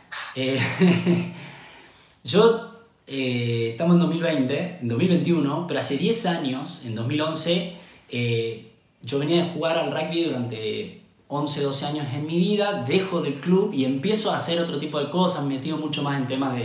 Estamos en 2020, en 2021, pero hace 10 años, en 2011, yo venía de jugar al rugby durante 11, 12 años en mi vida, dejo del club y empiezo a hacer otro tipo de cosas, metido mucho más en temas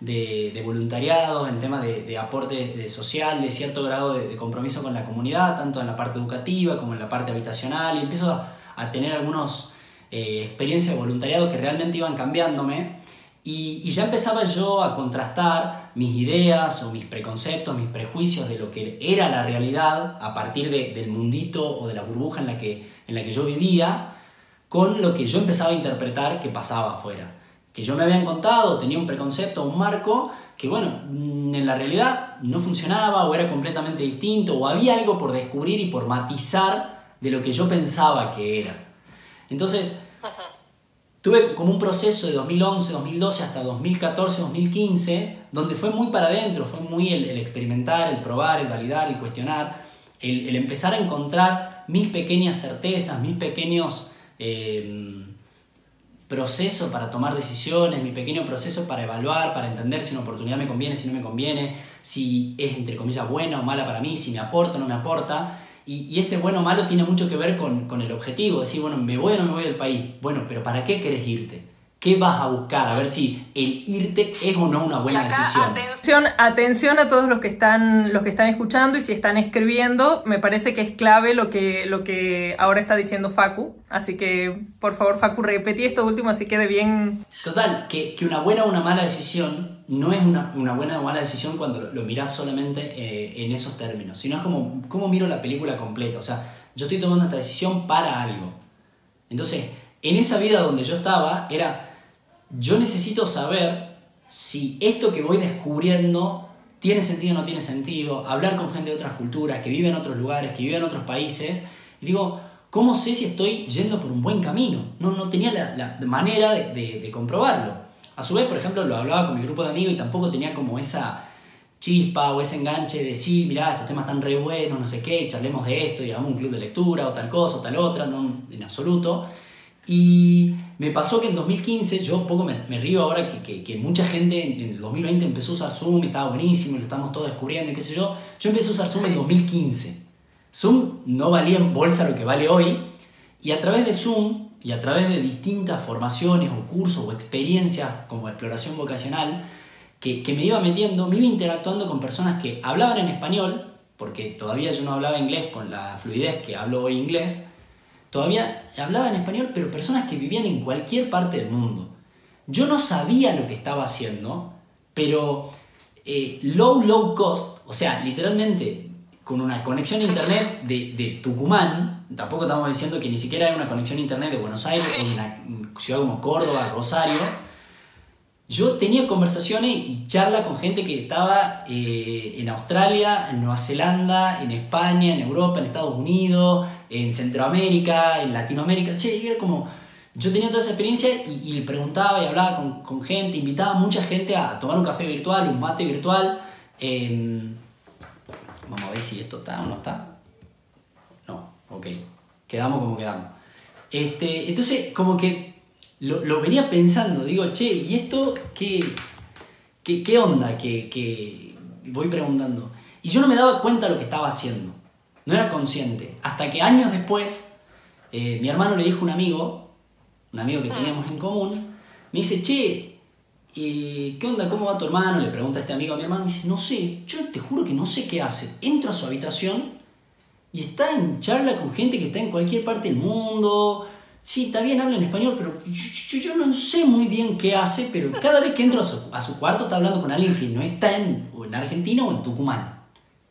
de voluntariado, en temas de aporte social, de cierto grado de compromiso con la comunidad, tanto en la parte educativa como en la parte habitacional, y empiezo a tener algunas experiencias de voluntariado que realmente iban cambiándome, y ya empezaba yo a contrastar mis ideas o mis preconceptos, mis prejuicios de lo que era la realidad a partir del mundito o de la burbuja en la que yo vivía, con lo que yo empezaba a interpretar que pasaba afuera. Que yo me habían contado, tenía un preconcepto, un marco, que bueno, en la realidad no funcionaba o era completamente distinto, o había algo por descubrir y por matizar de lo que yo pensaba que era. Entonces, tuve como un proceso de 2011, 2012 hasta 2014, 2015, donde fue muy para adentro, fue muy el experimentar, el probar, el validar, el cuestionar, el empezar a encontrar mis pequeñas certezas, mis pequeños proceso para tomar decisiones, mi pequeño proceso para evaluar, para entender si una oportunidad me conviene, si no me conviene, si es entre comillas buena o mala para mí, si me aporta o no me aporta. Y ese bueno o malo tiene mucho que ver con el objetivo, decir, bueno, ¿me voy o no me voy del país? Bueno, pero ¿para qué querés irte? ¿Qué vas a buscar? A ver si el irte es o no una buena decisión. Atención a todos los que están escuchando, y si están escribiendo, me parece que es clave lo que ahora está diciendo Facu. Así que, por favor, Facu, repetí esto último así quede bien. Total, que una buena o una mala decisión no es una buena o mala decisión cuando lo mirás solamente en esos términos, sino es como cómo miro la película completa. O sea, yo estoy tomando esta decisión para algo. Entonces, en esa vida donde yo estaba, yo necesito saber si esto que voy descubriendo tiene sentido o no tiene sentido, hablar con gente de otras culturas, que vive en otros lugares, que vive en otros países, y digo, ¿cómo sé si estoy yendo por un buen camino? No tenía la manera de comprobarlo. A su vez, por ejemplo, lo hablaba con mi grupo de amigos y tampoco tenía como esa chispa o ese enganche de decir, mirá, estos temas están re buenos, no sé qué, charlemos de esto y hagamos un club de lectura o tal cosa o tal otra, no en absoluto. Y me pasó que en 2015, yo un poco me río ahora que mucha gente en el 2020 empezó a usar Zoom y estaba buenísimo y lo estamos todos descubriendo y qué sé yo. Yo empecé a usar Zoom en 2015. Zoom no valía en bolsa lo que vale hoy, y a través de Zoom y a través de distintas formaciones o cursos o experiencias como exploración vocacional que me iba metiendo, me iba interactuando con personas que hablaban en español, porque todavía yo no hablaba inglés con la fluidez que hablo hoy inglés. Todavía hablaba en español, pero personas que vivían en cualquier parte del mundo. Yo no sabía lo que estaba haciendo, pero low cost, o sea, literalmente con una conexión a internet de Tucumán, tampoco estamos diciendo que ni siquiera hay una conexión a internet de Buenos Aires o de una ciudad como Córdoba, Rosario. Yo tenía conversaciones y charlas con gente que estaba en Australia, en Nueva Zelanda, en España, en Europa, en Estados Unidos, en Centroamérica, en Latinoamérica. Sí, era como, yo tenía toda esa experiencia y le preguntaba y hablaba con gente, invitaba a mucha gente a tomar un café virtual, un mate virtual. Vamos a ver si esto está o no está. No, ok. Quedamos como quedamos. Entonces, como que lo venía pensando, digo, che, ¿y esto qué onda? Que voy preguntando. Y yo no me daba cuenta de lo que estaba haciendo. No era consciente. Hasta que años después, mi hermano le dijo a un amigo que teníamos en común, me dice, che, ¿qué onda? ¿Cómo va tu hermano? Le pregunta a este amigo a mi hermano, me dice, no sé, yo te juro que no sé qué hace. Entro a su habitación y está en charla con gente que está en cualquier parte del mundo. Sí, está bien, habla en español, pero yo no sé muy bien qué hace, pero cada vez que entro a su cuarto está hablando con alguien que no está en Argentina o en Tucumán.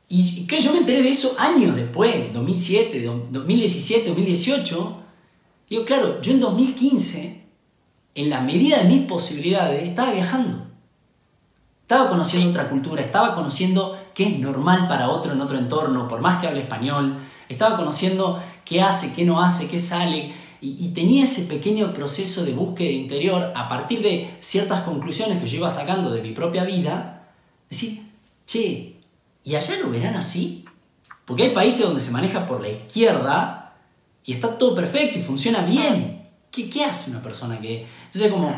Y que yo me enteré de eso años después, 2007, 2017, 2018. Digo, claro, yo en 2015, en la medida de mis posibilidades, estaba viajando. Estaba conociendo otra cultura, estaba conociendo qué es normal para otro en otro entorno, por más que hable español. Estaba conociendo qué hace, qué no hace, qué sale. Y tenía ese pequeño proceso de búsqueda interior a partir de ciertas conclusiones que yo iba sacando de mi propia vida. Decir, che, ¿y allá lo verán así? Porque hay países donde se maneja por la izquierda y está todo perfecto y funciona bien. ¿Qué hace una persona que...? Entonces como...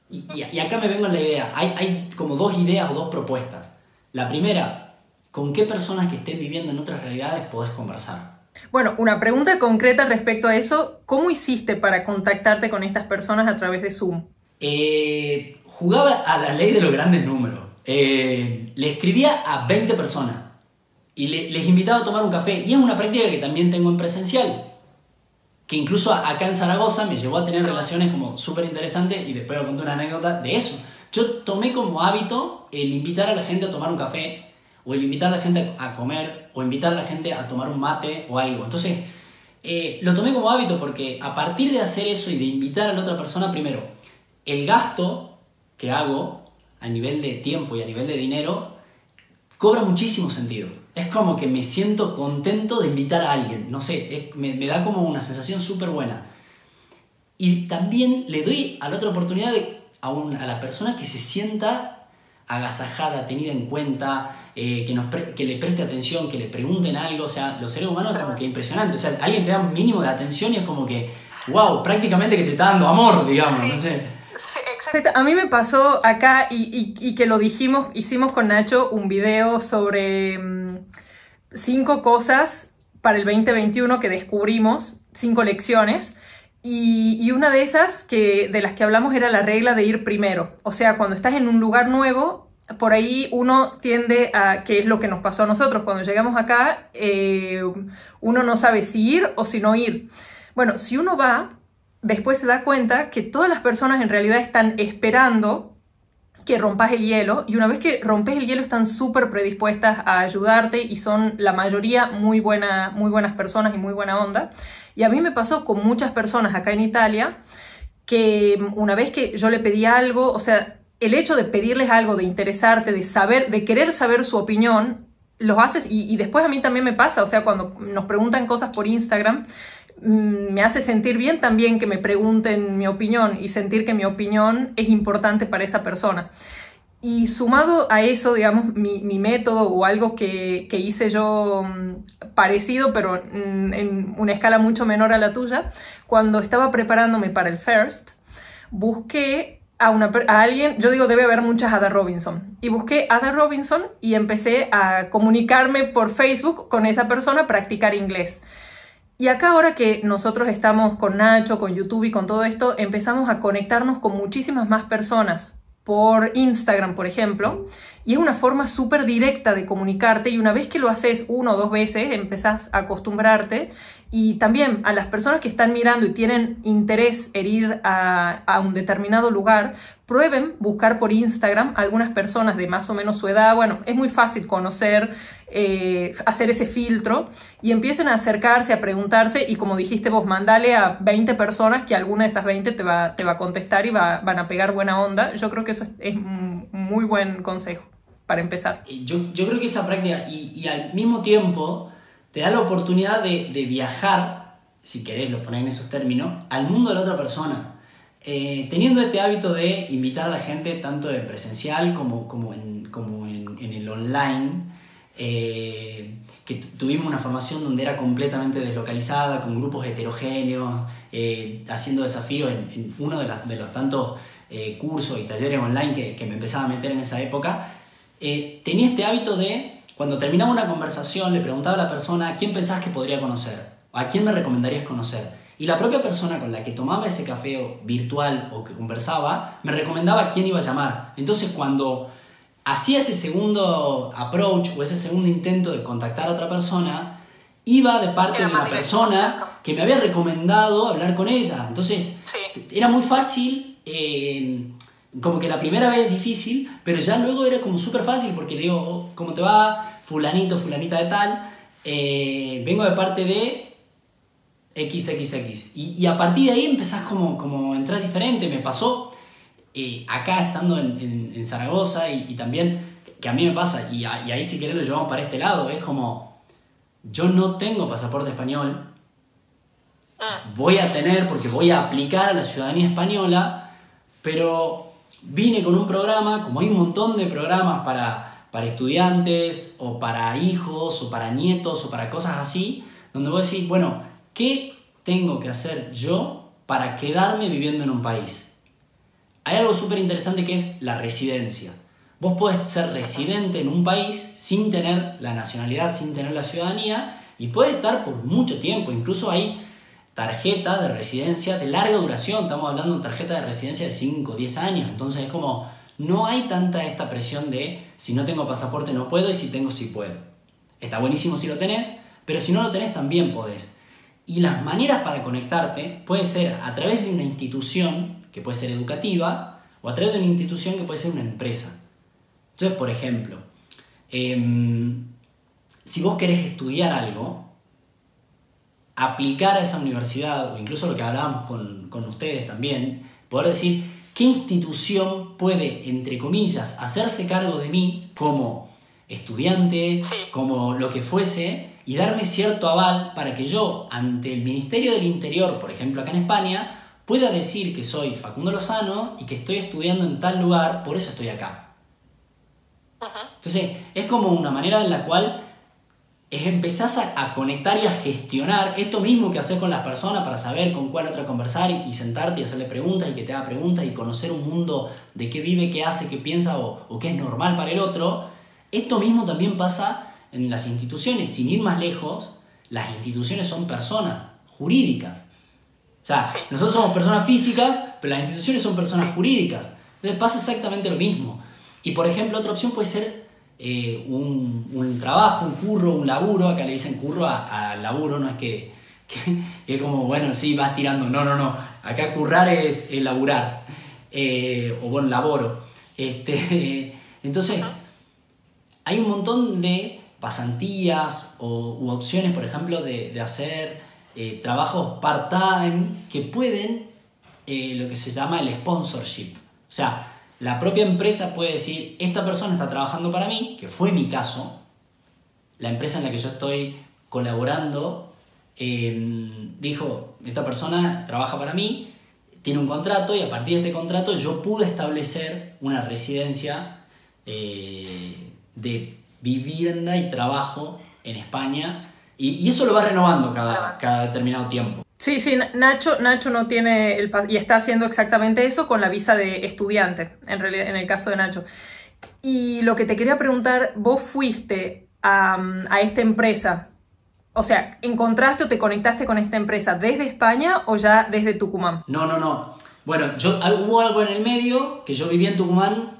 Y acá me vengo en la idea. Hay como dos ideas o dos propuestas. La primera, ¿con qué personas que estén viviendo en otras realidades podés conversar? Bueno, una pregunta concreta respecto a eso. ¿Cómo hiciste para contactarte con estas personas a través de Zoom? Jugaba a la ley de los grandes números. Le escribía a 20 personas y les invitaba a tomar un café. Y es una práctica que también tengo en presencial, que incluso acá en Zaragoza me llevó a tener relaciones como súper interesantes, y después voy a contar una anécdota de eso. Yo tomé como hábito el invitar a la gente a tomar un café, o el invitar a la gente a comer, o invitar a la gente a tomar un mate o algo. Entonces, lo tomé como hábito porque a partir de hacer eso y de invitar a la otra persona, primero, el gasto que hago a nivel de tiempo y a nivel de dinero cobra muchísimo sentido. Es como que me siento contento de invitar a alguien. No sé, me da como una sensación súper buena. Y también le doy a la otra oportunidad a la persona que se sienta agasajada, tenida en cuenta, que le preste atención, que le pregunten algo. O sea, los seres humanos es como que impresionante. O sea, alguien te da un mínimo de atención y es como que, wow, prácticamente que te está dando amor, digamos, sí. No sé. Sí, exacto. A mí me pasó acá y que lo hicimos con Nacho un video sobre 5 cosas para el 2021 que descubrimos, 5 lecciones, y una de esas de las que hablamos era la regla de ir primero. O sea, cuando estás en un lugar nuevo, por ahí uno tiende a, que es lo que nos pasó a nosotros cuando llegamos acá, uno no sabe si ir o si no ir. Bueno, si uno va, después se da cuenta que todas las personas en realidad están esperando que rompas el hielo, y una vez que rompes el hielo están súper predispuestas a ayudarte, y son la mayoría muy buenas personas y muy buena onda. Y a mí me pasó con muchas personas acá en Italia que una vez que yo le pedí algo, o sea, el hecho de pedirles algo, de interesarte, de querer saber su opinión, los haces, y después a mí también me pasa, o sea, cuando nos preguntan cosas por Instagram, me hace sentir bien también que me pregunten mi opinión, y sentir que mi opinión es importante para esa persona. Y sumado a eso, digamos, mi método, o algo que hice yo parecido, pero en una escala mucho menor a la tuya, cuando estaba preparándome para el First, busqué a alguien, yo digo, debe haber muchas Ada Robinson, y busqué Ada Robinson y empecé a comunicarme por Facebook con esa persona, practicar inglés. Y acá, ahora que nosotros estamos con Nacho, con YouTube y con todo esto, empezamos a conectarnos con muchísimas más personas por Instagram, por ejemplo, y es una forma súper directa de comunicarte, y una vez que lo haces 1 o 2 veces, empezás a acostumbrarte. Y también a las personas que están mirando y tienen interés en ir a un determinado lugar, prueben buscar por Instagram algunas personas de más o menos su edad. Bueno, es muy fácil conocer, hacer ese filtro, y empiecen a acercarse, a preguntarse, y como dijiste vos, mandale a 20 personas que alguna de esas 20 te va a contestar y van a pegar buena onda. Yo creo que eso es un muy buen consejo para empezar. Yo creo que esa práctica, y al mismo tiempo te da la oportunidad de viajar, si querés lo ponés en esos términos, al mundo de la otra persona. Teniendo este hábito de invitar a la gente tanto en presencial como en el online, que tuvimos una formación donde era completamente deslocalizada, con grupos heterogéneos, haciendo desafíos en uno de los tantos cursos y talleres online que me empezaba a meter en esa época. Tenía este hábito de, cuando terminaba una conversación, le preguntaba a la persona: ¿a quién pensás que podría conocer? ¿A quién me recomendarías conocer? Y la propia persona con la que tomaba ese café virtual o que conversaba me recomendaba a quién iba a llamar. Entonces, cuando hacía ese segundo approach o ese segundo intento de contactar a otra persona, iba de parte de una persona que me había recomendado hablar con ella. Entonces, era muy fácil, como que la primera vez difícil, pero ya luego era como súper fácil, porque le digo: oh, ¿cómo te va? Fulanito, fulanita de tal, vengo de parte de XXX. Y a partir de ahí empezás como entrar diferente. Me pasó acá estando en Zaragoza, y también, que a mí me pasa, y ahí si querés lo llevamos para este lado, es como: yo no tengo pasaporte español, voy a tener, porque voy a aplicar a la ciudadanía española, pero vine con un programa, como hay un montón de programas para estudiantes, o para hijos, o para nietos, o para cosas así, donde vos decís: bueno, ¿qué tengo que hacer yo para quedarme viviendo en un país? Hay algo súper interesante que es la residencia. Vos podés ser residente en un país sin tener la nacionalidad, sin tener la ciudadanía, y podés estar por mucho tiempo. Incluso hay tarjeta de residencia de larga duración. Estamos hablando de tarjeta de residencia de 5 o 10 años. Entonces es como, no hay tanta esta presión de si no tengo pasaporte no puedo y si tengo sí puedo. Está buenísimo si lo tenés, pero si no lo tenés también podés. Y las maneras para conectarte puede ser a través de una institución, que puede ser educativa, o a través de una institución que puede ser una empresa. Entonces, por ejemplo, si vos querés estudiar algo, aplicar a esa universidad, o incluso lo que hablábamos con ustedes también, poder decir qué institución puede, entre comillas, hacerse cargo de mí como estudiante, como lo que fuese, y darme cierto aval para que yo, ante el Ministerio del Interior, por ejemplo acá en España, pueda decir que soy Facundo Lozano y que estoy estudiando en tal lugar, por eso estoy acá. Entonces, es como una manera en la cual empezás a conectar y a gestionar esto mismo que haces con las personas para saber con cuál otra conversar y sentarte y hacerle preguntas y que te haga preguntas y conocer un mundo de qué vive, qué hace, qué piensa o qué es normal para el otro. Esto mismo también pasa en las instituciones. Sin ir más lejos, las instituciones son personas jurídicas. O sea, nosotros somos personas físicas, pero las instituciones son personas jurídicas. Entonces pasa exactamente lo mismo. Y por ejemplo, otra opción puede ser un trabajo, un curro, un laburo. Acá le dicen curro al laburo, no es que como, bueno, sí, vas tirando. No. Acá currar es laburar. O bueno, laboro. Entonces, hay un montón de pasantías u opciones, por ejemplo, de hacer trabajos part-time que pueden, lo que se llama el sponsorship. O sea, la propia empresa puede decir, esta persona está trabajando para mí, que fue mi caso, la empresa en la que yo estoy colaborando, dijo, esta persona trabaja para mí, tiene un contrato y a partir de este contrato yo pude establecer una residencia de vivienda y trabajo en España y eso lo va renovando cada determinado tiempo. Sí, Nacho no tiene y está haciendo exactamente eso con la visa de estudiante, en realidad, en el caso de Nacho. Y lo que te quería preguntar, vos fuiste a esta empresa, o sea, ¿encontraste o te conectaste con esta empresa desde España o ya desde Tucumán? No. Bueno, hubo algo en el medio que yo viví en Tucumán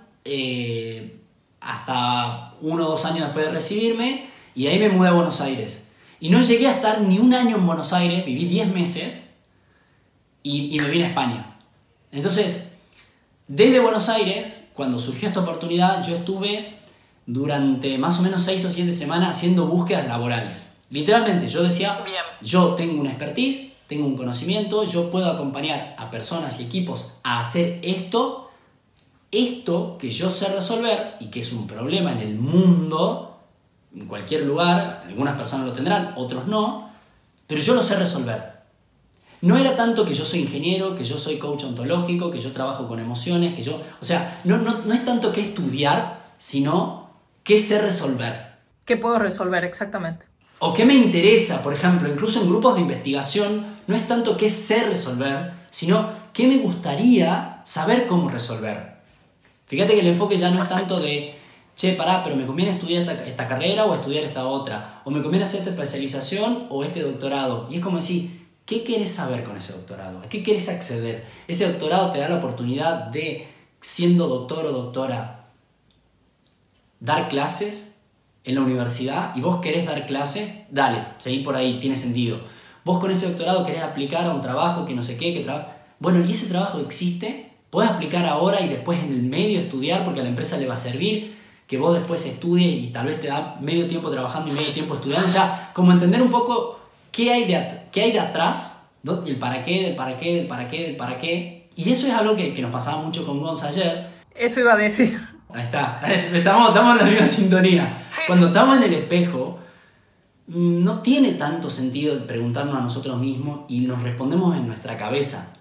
hasta 1 o 2 años después de recibirme y ahí me mudé a Buenos Aires. Y no llegué a estar ni 1 año en Buenos Aires, viví 10 meses y me vine a España. Entonces, desde Buenos Aires, cuando surgió esta oportunidad, yo estuve durante más o menos 6 o 7 semanas haciendo búsquedas laborales. Literalmente, yo decía, yo tengo una expertise, tengo un conocimiento, yo puedo acompañar a personas y equipos a hacer esto que yo sé resolver y que es un problema en el mundo, en cualquier lugar, algunas personas lo tendrán, otros no, pero yo lo sé resolver. No era tanto que yo soy ingeniero, que yo soy coach ontológico, que yo trabajo con emociones, que yo... O sea, no es tanto que estudiar, sino que sé resolver. ¿Qué puedo resolver exactamente? O qué me interesa, por ejemplo, incluso en grupos de investigación, no es tanto qué sé resolver, sino qué me gustaría saber cómo resolver. Fíjate que el enfoque ya no es tanto de, che, pará, pero me conviene estudiar esta carrera o estudiar esta otra, o me conviene hacer esta especialización o este doctorado. Y es como decir, ¿qué querés saber con ese doctorado? ¿A qué querés acceder? Ese doctorado te da la oportunidad de, siendo doctor o doctora, dar clases en la universidad y vos querés dar clases, dale, seguí por ahí, tiene sentido. Vos con ese doctorado querés aplicar a un trabajo que no sé qué, bueno, ¿y ese trabajo existe? Podés aplicar ahora y después en el medio estudiar porque a la empresa le va a servir que vos después estudies y tal vez te da medio tiempo trabajando y medio tiempo estudiando. O sea, como entender un poco qué hay de atrás, ¿no? El para qué. Y eso es algo que nos pasaba mucho con Gonza ayer. Eso iba a decir. Ahí está, estamos en la misma sintonía. Cuando estamos en el espejo, no tiene tanto sentido preguntarnos a nosotros mismos y nos respondemos en nuestra cabeza.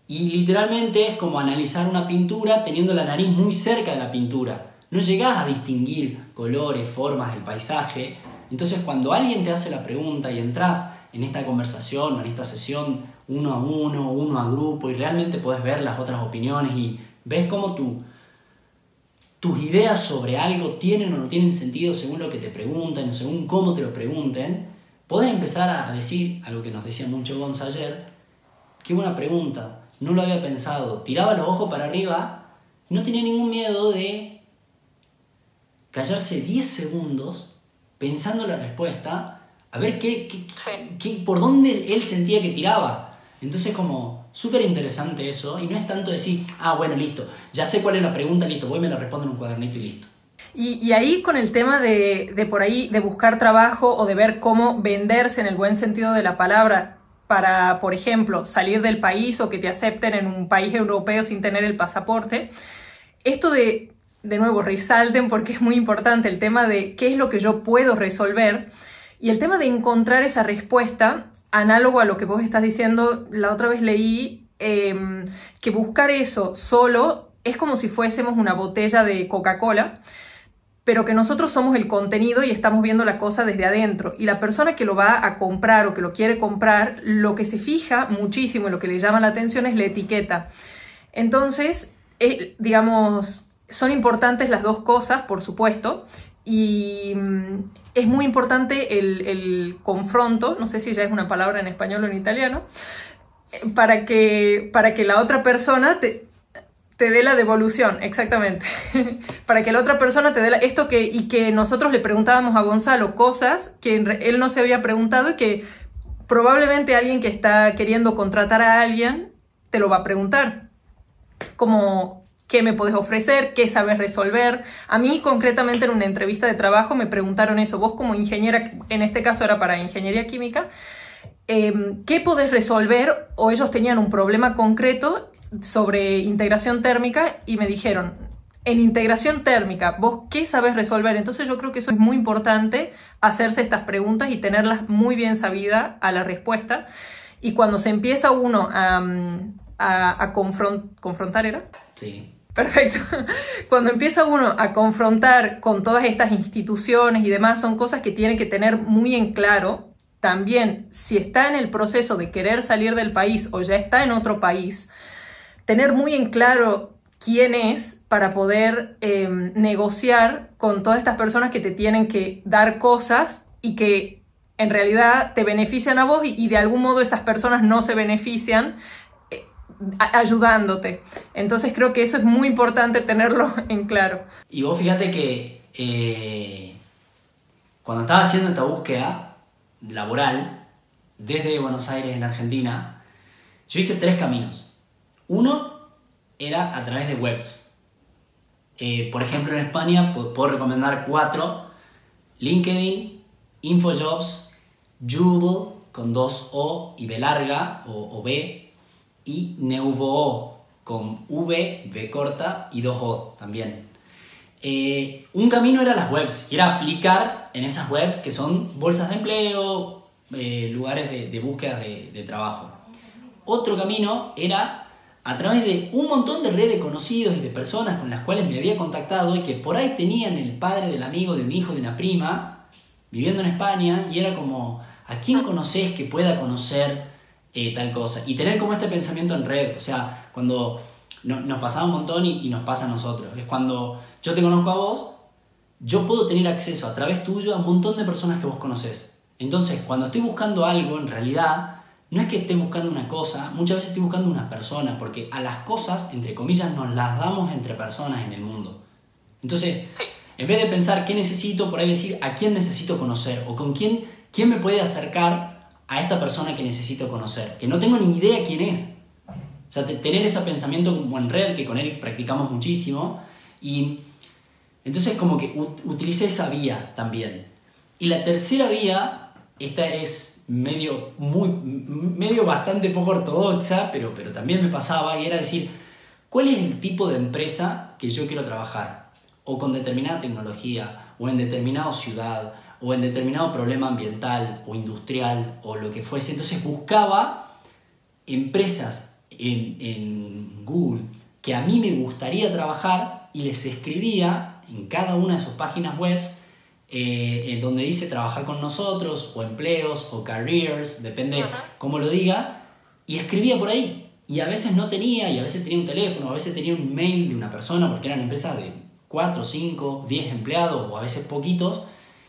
Y literalmente es como analizar una pintura teniendo la nariz muy cerca de la pintura. No llegás a distinguir colores, formas, el paisaje. Entonces cuando alguien te hace la pregunta y entras en esta conversación o en esta sesión uno a grupo y realmente podés ver las otras opiniones y ves cómo tus ideas sobre algo tienen o no tienen sentido según lo que te pregunten, según cómo te lo pregunten, podés empezar a decir algo que nos decía mucho Gonza ayer. Qué buena pregunta, no lo había pensado. Tiraba los ojos para arriba y no tenía ningún miedo de callarse 10 segundos pensando la respuesta, a ver por dónde él sentía que tiraba. Entonces como súper interesante eso, y no es tanto decir, bueno, listo, ya sé cuál es la pregunta, listo, voy y me la respondo en un cuadernito y listo. Y ahí con el tema de por ahí, de buscar trabajo o de ver cómo venderse en el buen sentido de la palabra para, por ejemplo, salir del país o que te acepten en un país europeo sin tener el pasaporte, esto de nuevo, resalten porque es muy importante el tema de qué es lo que yo puedo resolver y el tema de encontrar esa respuesta, análogo a lo que vos estás diciendo. La otra vez leí que buscar eso solo es como si fuésemos una botella de Coca-Cola, pero que nosotros somos el contenido y estamos viendo la cosa desde adentro. Y la persona que lo va a comprar o que lo quiere comprar, lo que se fija muchísimo y lo que le llama la atención es la etiqueta. Entonces, digamos, son importantes las dos cosas, por supuesto, y es muy importante el confronto, no sé si ya es una palabra en español o en italiano, para que la otra persona te dé la devolución, exactamente. Para que la otra persona te dé y que nosotros le preguntábamos a Gonzalo cosas que él no se había preguntado y que probablemente alguien que está queriendo contratar a alguien te lo va a preguntar. Como, ¿qué me podés ofrecer? ¿Qué sabes resolver? A mí, concretamente, en una entrevista de trabajo me preguntaron eso. Vos como ingeniera, en este caso era para ingeniería química, ¿qué podés resolver? O ellos tenían un problema concreto sobre integración térmica y me dijeron, en integración térmica, ¿vos qué sabés resolver? Entonces yo creo que eso es muy importante, hacerse estas preguntas y tenerlas muy bien sabidas a la respuesta. Y cuando se empieza uno a confrontar, ¿era? Sí. Perfecto. Cuando empieza uno a confrontar con todas estas instituciones y demás, son cosas que tiene que tener muy en claro. También, si está en el proceso de querer salir del país o ya está en otro país, tener muy en claro quién es para poder negociar con todas estas personas que te tienen que dar cosas y que en realidad te benefician a vos y de algún modo esas personas no se benefician ayudándote. Entonces creo que eso es muy importante tenerlo en claro. Y vos fíjate que cuando estaba haciendo esta búsqueda laboral desde Buenos Aires en Argentina, yo hice 3 caminos. Uno era a través de webs. Por ejemplo, en España puedo recomendar 4: LinkedIn, InfoJobs, Jubl con 2 O y B larga o B, y Neuvoo con V, B corta y 2 O también. Un camino era las webs, y era aplicar en esas webs que son bolsas de empleo, lugares de búsqueda de trabajo. Otro camino era a través de un montón de redes de conocidos y de personas con las cuales me había contactado y que por ahí tenían el padre del amigo, de un hijo, de una prima, viviendo en España, y era como, ¿a quién conoces que pueda conocer tal cosa? Y tener como este pensamiento en red, o sea, cuando nos pasaba un montón y nos pasa a nosotros, es cuando yo te conozco a vos, yo puedo tener acceso a través tuyo a un montón de personas que vos conocés. Entonces, cuando estoy buscando algo, en realidad, no es que esté buscando una cosa, muchas veces estoy buscando una persona, porque a las cosas, entre comillas, nos las damos entre personas en el mundo. Entonces, en vez de pensar qué necesito, por ahí decir a quién necesito conocer, o con quién me puede acercar a esta persona que necesito conocer, que no tengo ni idea quién es. O sea, tener ese pensamiento como en red, que con Eric practicamos muchísimo, y entonces como que utilicé esa vía también. Y la tercera vía, esta es medio bastante poco ortodoxa, pero también me pasaba, y era decir, ¿cuál es el tipo de empresa que yo quiero trabajar? O con determinada tecnología, o en determinada ciudad, o en determinado problema ambiental, o industrial, o lo que fuese. Entonces buscaba empresas en Google que a mí me gustaría trabajar, y les escribía en cada una de sus páginas web donde dice trabajar con nosotros, o empleos, o careers, depende cómo lo diga, y escribía por ahí. Y a veces no tenía, y a veces tenía un teléfono, a veces tenía un mail de una persona, porque eran empresas de 4, 5, 10 empleados, o a veces poquitos.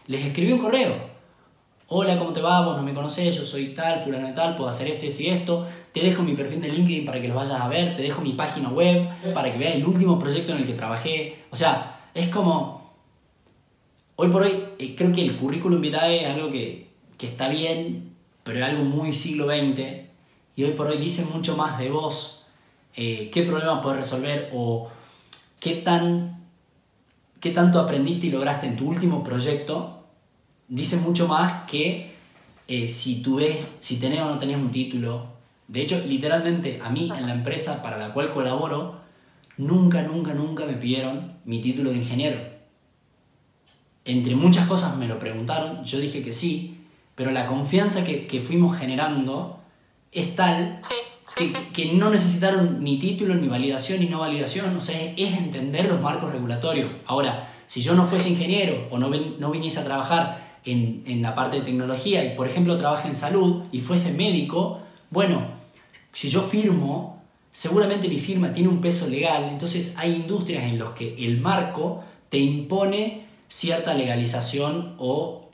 Les escribí un correo, hola, ¿cómo te va? Vos no me conocés, yo soy tal, fulano de tal, puedo hacer esto, esto y esto. Te dejo mi perfil de LinkedIn para que lo vayas a ver, te dejo mi página web para que veas el último proyecto en el que trabajé. O sea, es como, hoy por hoy, creo que el currículum vitae es algo que está bien, pero es algo muy siglo XX, y hoy por hoy dice mucho más de vos, qué problema podés resolver o qué tanto aprendiste y lograste en tu último proyecto. Dice mucho más que si tenés o no tenés un título. De hecho, literalmente, a mí en la empresa para la cual colaboro, nunca me pidieron mi título de ingeniero. Entre muchas cosas me lo preguntaron, yo dije que sí, pero la confianza que fuimos generando es tal que no necesitaron ni título, ni validación, ni no validación. O sea, es entender los marcos regulatorios. Ahora, si yo no fuese ingeniero o no viniese a trabajar en la parte de tecnología y, por ejemplo, trabaje en salud y fuese médico, bueno, si yo firmo, seguramente mi firma tiene un peso legal. Entonces hay industrias en las que el marco te impone cierta legalización o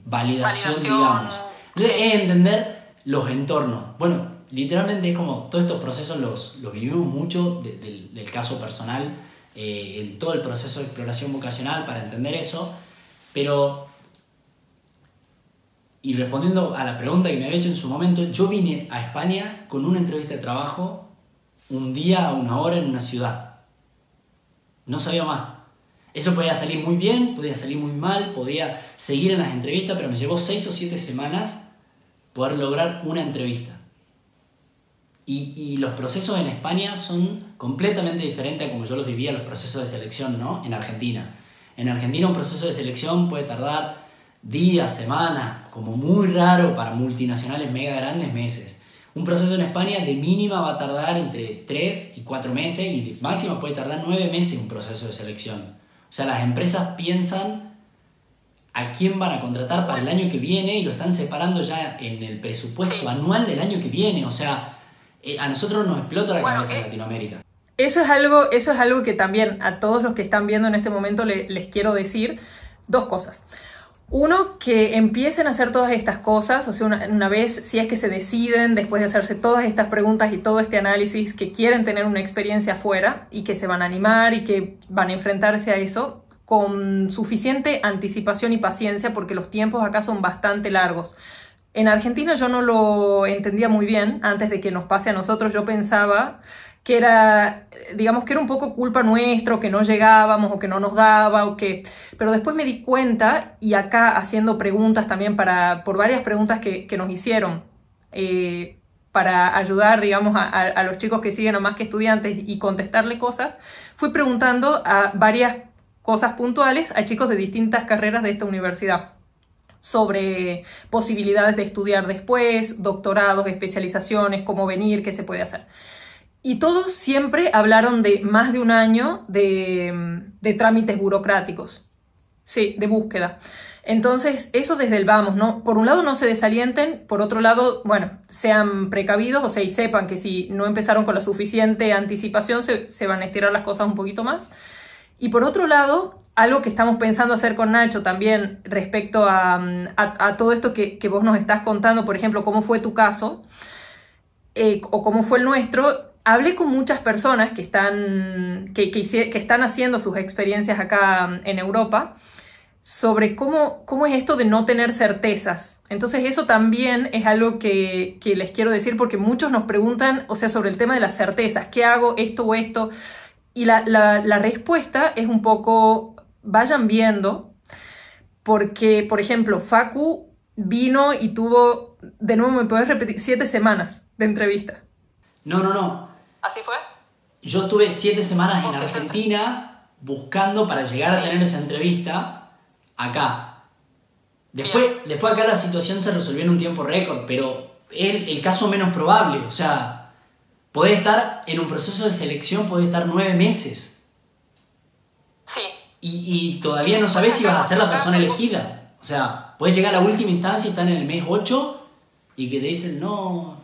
validación, digamos. Entonces es entender los entornos. Bueno, literalmente es como todos estos procesos los vivimos mucho del caso personal, en todo el proceso de exploración vocacional para entender eso. Pero, y respondiendo a la pregunta que me había hecho en su momento, yo vine a España con una entrevista de trabajo un día, una hora en una ciudad. No sabía más. Eso podía salir muy bien, podía salir muy mal, podía seguir en las entrevistas, pero me llevó 6 o 7 semanas poder lograr una entrevista. Y los procesos en España son completamente diferentes a como yo los vivía, los procesos de selección, ¿no? En Argentina. En Argentina un proceso de selección puede tardar días, semanas, como muy raro para multinacionales mega grandes, meses. Un proceso en España de mínima va a tardar entre 3 y 4 meses y de máxima puede tardar 9 meses un proceso de selección. O sea, las empresas piensan a quién van a contratar para el año que viene y lo están separando ya en el presupuesto anual del año que viene. O sea, a nosotros nos explota la cabeza en Latinoamérica. Eso es algo que también a todos los que están viendo en este momento les quiero decir 2 cosas. Uno, que empiecen a hacer todas estas cosas, o sea, una vez, si es que se deciden, después de hacerse todas estas preguntas y todo este análisis, que quieren tener una experiencia afuera y que se van a animar y que van a enfrentarse a eso, con suficiente anticipación y paciencia, porque los tiempos acá son bastante largos. En Argentina yo no lo entendía muy bien, antes de que nos pase a nosotros. Yo pensaba que era, digamos, que era un poco culpa nuestra, que no llegábamos o que no nos daba, pero después me di cuenta, y acá haciendo preguntas también por varias preguntas que nos hicieron para ayudar, digamos, a los chicos que siguen a Más que Estudiantes y contestarle cosas, fui preguntando a varias cosas puntuales a chicos de distintas carreras de esta universidad, sobre posibilidades de estudiar después, doctorados, especializaciones, cómo venir, qué se puede hacer. Y todos siempre hablaron de más de un año de trámites burocráticos, sí, de búsqueda. Entonces, eso desde el vamos, ¿no? Por un lado, no se desalienten, por otro lado, bueno, sean precavidos, o sea, y sepan que si no empezaron con la suficiente anticipación, se van a estirar las cosas un poquito más. Y por otro lado, algo que estamos pensando hacer con Nacho también respecto a todo esto que vos nos estás contando, por ejemplo, cómo fue tu caso, o cómo fue el nuestro. Hablé con muchas personas que están haciendo sus experiencias acá en Europa sobre cómo es esto de no tener certezas. Entonces eso también es algo que les quiero decir, porque muchos nos preguntan, o sea, sobre el tema de las certezas. ¿Qué hago? ¿Esto o esto? Y la respuesta es un poco, vayan viendo, porque, por ejemplo, Facu vino y tuvo, de nuevo, ¿me podés repetir? 7 semanas de entrevista. No. ¿Así fue? Yo estuve 7 semanas en Argentina buscando para llegar a tener esa entrevista acá. Después acá la situación se resolvió en un tiempo récord, pero es el caso menos probable. O sea, podés estar en un proceso de selección, podés estar 9 meses. Sí. Y todavía no sabés si vas a ser la persona elegida. O sea, podés llegar a la última instancia y estar en el mes 8 y que te dicen no.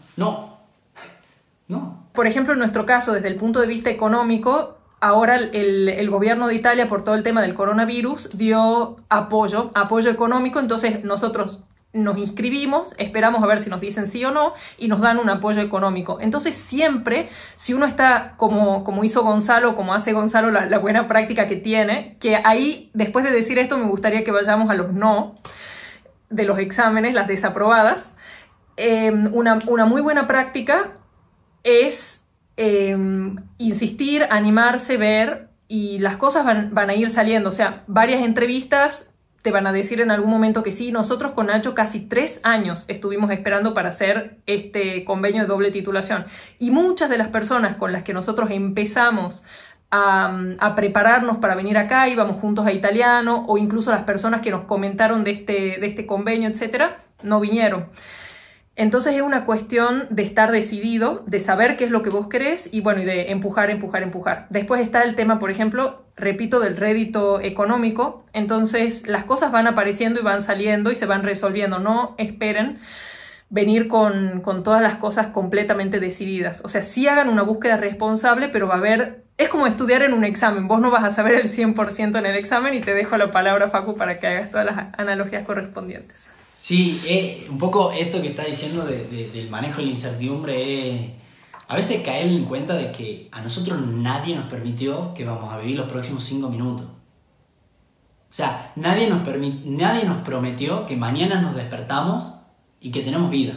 Por ejemplo, en nuestro caso, desde el punto de vista económico, ahora el gobierno de Italia, por todo el tema del coronavirus, dio apoyo económico, entonces nosotros nos inscribimos, esperamos a ver si nos dicen sí o no y nos dan un apoyo económico. Entonces siempre, si uno está como hizo Gonzalo, como hace Gonzalo, la buena práctica que tiene, que ahí, después de decir esto, me gustaría que vayamos a los no de los exámenes, las desaprobadas. Una muy buena práctica es insistir, animarse, ver, y las cosas van a ir saliendo. O sea, varias entrevistas te van a decir en algún momento que sí. Nosotros con Nacho casi 3 años estuvimos esperando para hacer este convenio de doble titulación. Y muchas de las personas con las que nosotros empezamos a prepararnos para venir acá, íbamos juntos a Italiano, o incluso las personas que nos comentaron de este convenio, etcétera, no vinieron. Entonces es una cuestión de estar decidido, de saber qué es lo que vos querés y bueno, y de empujar. Después está el tema, por ejemplo, repito, del rédito económico. Entonces las cosas van apareciendo y van saliendo y se van resolviendo. No esperen venir con todas las cosas completamente decididas. O sea, sí hagan una búsqueda responsable, pero va a haber... Es como estudiar en un examen. Vos no vas a saber el 100% en el examen y te dejo la palabra, Facu, para que hagas todas las analogías correspondientes. Sí, un poco esto que está diciendo del manejo de la incertidumbre, a veces caer en cuenta de que a nosotros nadie nos permitió que vamos a vivir los próximos 5 minutos. O sea, nadie nos prometió que mañana nos despertamos y que tenemos vida.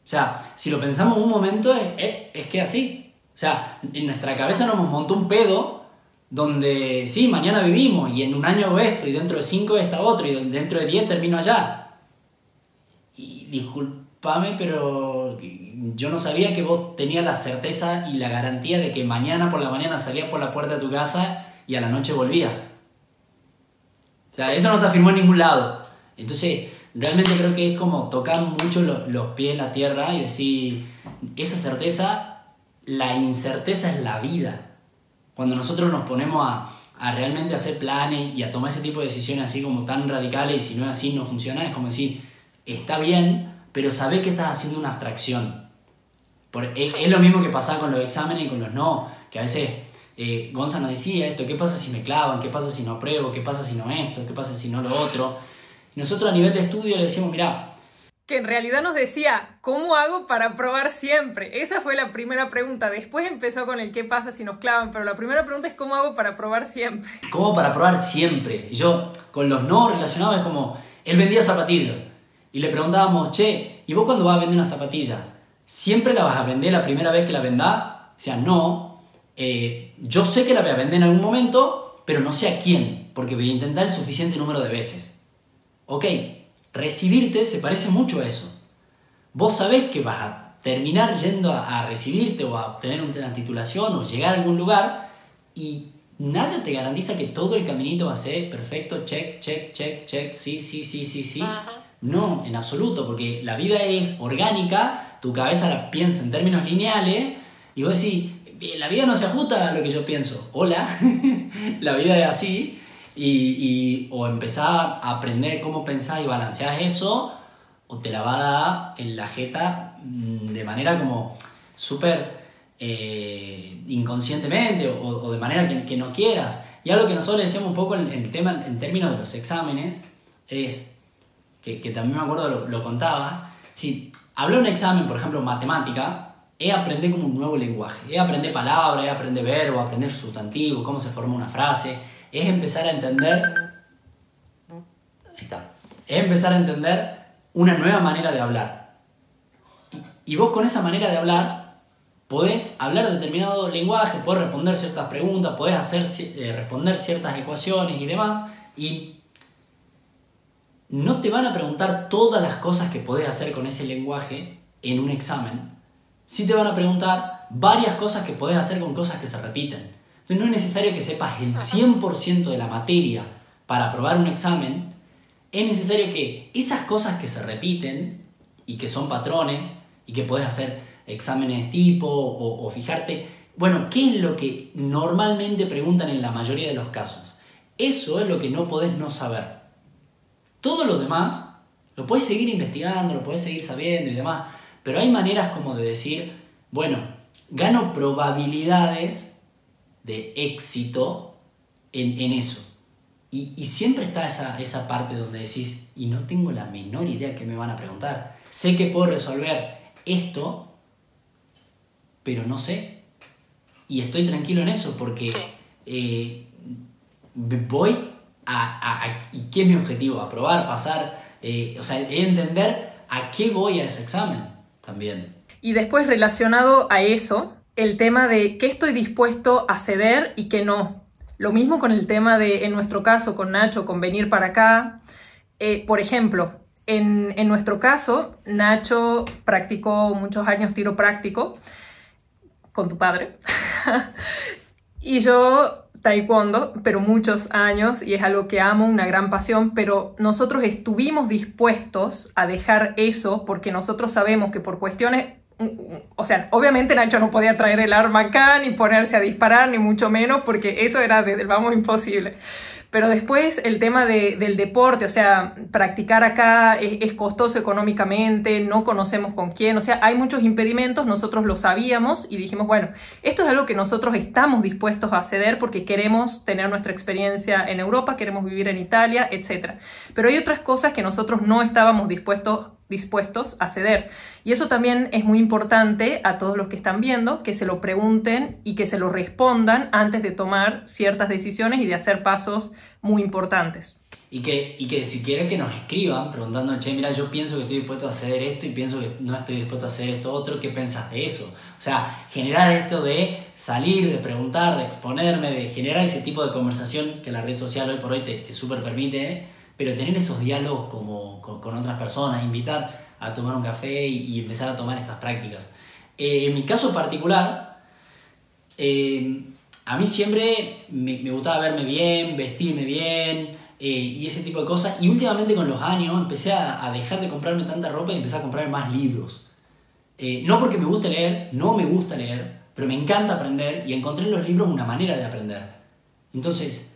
O sea, si lo pensamos un momento, es que así. O sea, en nuestra cabeza nos montó un pedo donde sí, mañana vivimos y en un año hago esto y dentro de 5 está otro y dentro de 10 termino allá. Y discúlpame, pero yo no sabía que vos tenías la certeza y la garantía de que mañana por la mañana salías por la puerta de tu casa y a la noche volvías. O sea, eso no te afirmó en ningún lado. Entonces, realmente creo que es como tocar mucho los pies en la tierra y decir, esa certeza, la incerteza es la vida. Cuando nosotros nos ponemos a realmente hacer planes y a tomar ese tipo de decisiones así como tan radicales, y si no es así no funciona, es como decir, está bien, pero sabés que estás haciendo una abstracción. Es lo mismo que pasaba con los exámenes y con los no, que a veces Gonza nos decía esto, ¿qué pasa si me clavan? ¿Qué pasa si no apruebo? ¿Qué pasa si no esto? ¿Qué pasa si no lo otro? Y nosotros a nivel de estudio le decíamos, mirá, que en realidad nos decía, ¿cómo hago para aprobar siempre? Esa fue la primera pregunta. Después empezó con el qué pasa si nos clavan, pero la primera pregunta es ¿cómo hago para aprobar siempre? ¿Cómo para aprobar siempre? Y yo, con los no relacionados, es como, él vendía zapatillas. Y le preguntábamos, che, ¿y vos cuando vas a vender una zapatilla? ¿Siempre la vas a vender la primera vez que la vendás? O sea, no. Yo sé que la voy a vender en algún momento, pero no sé a quién, porque voy a intentar el suficiente número de veces. Ok. Recibirte se parece mucho a eso. Vos sabés que vas a terminar yendo a recibirte o a obtener una titulación o llegar a algún lugar y nada te garantiza que todo el caminito va a ser perfecto, check, sí. No, en absoluto, porque la vida es orgánica, tu cabeza la piensa en términos lineales y vos decís, la vida no se ajusta a lo que yo pienso. Hola, la vida es así. O empezás a aprender cómo pensás y balanceás eso, o te la va a dar en la jeta de manera como súper inconscientemente o de manera que no quieras. Y algo que nosotros decíamos un poco en términos de los exámenes es, que también me acuerdo lo contaba, si hablar un examen, por ejemplo, matemática, es aprender como un nuevo lenguaje, es aprender palabras, es aprender verbos, aprender sustantivos, cómo se forma una frase. Es empezar a entender, es empezar a entender una nueva manera de hablar. Y vos con esa manera de hablar podés hablar determinado lenguaje, podés responder ciertas preguntas, podés responder ciertas ecuaciones y demás, y no te van a preguntar todas las cosas que podés hacer con ese lenguaje en un examen. Sí te van a preguntar varias cosas que podés hacer con cosas que se repiten. Entonces no es necesario que sepas el 100% de la materia para aprobar un examen. Es necesario que esas cosas que se repiten y que son patrones y que puedes hacer exámenes tipo o fijarte, bueno, ¿qué es lo que normalmente preguntan en la mayoría de los casos? Eso es lo que no podés no saber. Todo lo demás lo puedes seguir investigando, lo puedes seguir sabiendo y demás, pero hay maneras como de decir, bueno, gano probabilidades de éxito en eso. Y siempre está esa parte donde decís, y no tengo la menor idea que me van a preguntar. Sé que puedo resolver esto, pero no sé. Y estoy tranquilo en eso porque voy ¿y qué es mi objetivo? Aprobar, pasar, o sea, entender a qué voy a ese examen también. Y después relacionado a eso, el tema de qué estoy dispuesto a ceder y qué no. Lo mismo con el tema de, en nuestro caso, con Nacho, con venir para acá. Por ejemplo, en nuestro caso, Nacho practicó muchos años tiro práctico con tu padre. Y yo taekwondo, pero muchos años, y es algo que amo, una gran pasión, pero nosotros estuvimos dispuestos a dejar eso porque nosotros sabemos que por cuestiones, o sea, obviamente Nacho no podía traer el arma acá, ni ponerse a disparar, ni mucho menos, porque eso era vamos, imposible. Pero después el tema del deporte, o sea, practicar acá es costoso económicamente, no conocemos con quién, o sea, hay muchos impedimentos, nosotros lo sabíamos y dijimos, bueno, esto es algo que nosotros estamos dispuestos a ceder porque queremos tener nuestra experiencia en Europa, queremos vivir en Italia, etc. Pero hay otras cosas que nosotros no estábamos dispuestos a ceder. Y eso también es muy importante a todos los que están viendo, que se lo pregunten y que se lo respondan antes de tomar ciertas decisiones y de hacer pasos muy importantes. Y que si quieren que nos escriban preguntando, che, mira, yo pienso que estoy dispuesto a hacer esto y pienso que no estoy dispuesto a hacer esto otro, ¿qué pensás de eso? O sea, generar esto de salir, de preguntar, de exponerme, de generar ese tipo de conversación que la red social hoy por hoy te súper permite, pero tener esos diálogos como con otras personas, invitar a tomar un café y empezar a tomar estas prácticas. En mi caso particular, a mí siempre me gustaba verme bien, vestirme bien y ese tipo de cosas. Y últimamente con los años empecé a dejar de comprarme tanta ropa y empecé a comprar más libros. No porque me guste leer, no me gusta leer, pero me encanta aprender y encontré en los libros una manera de aprender. Entonces,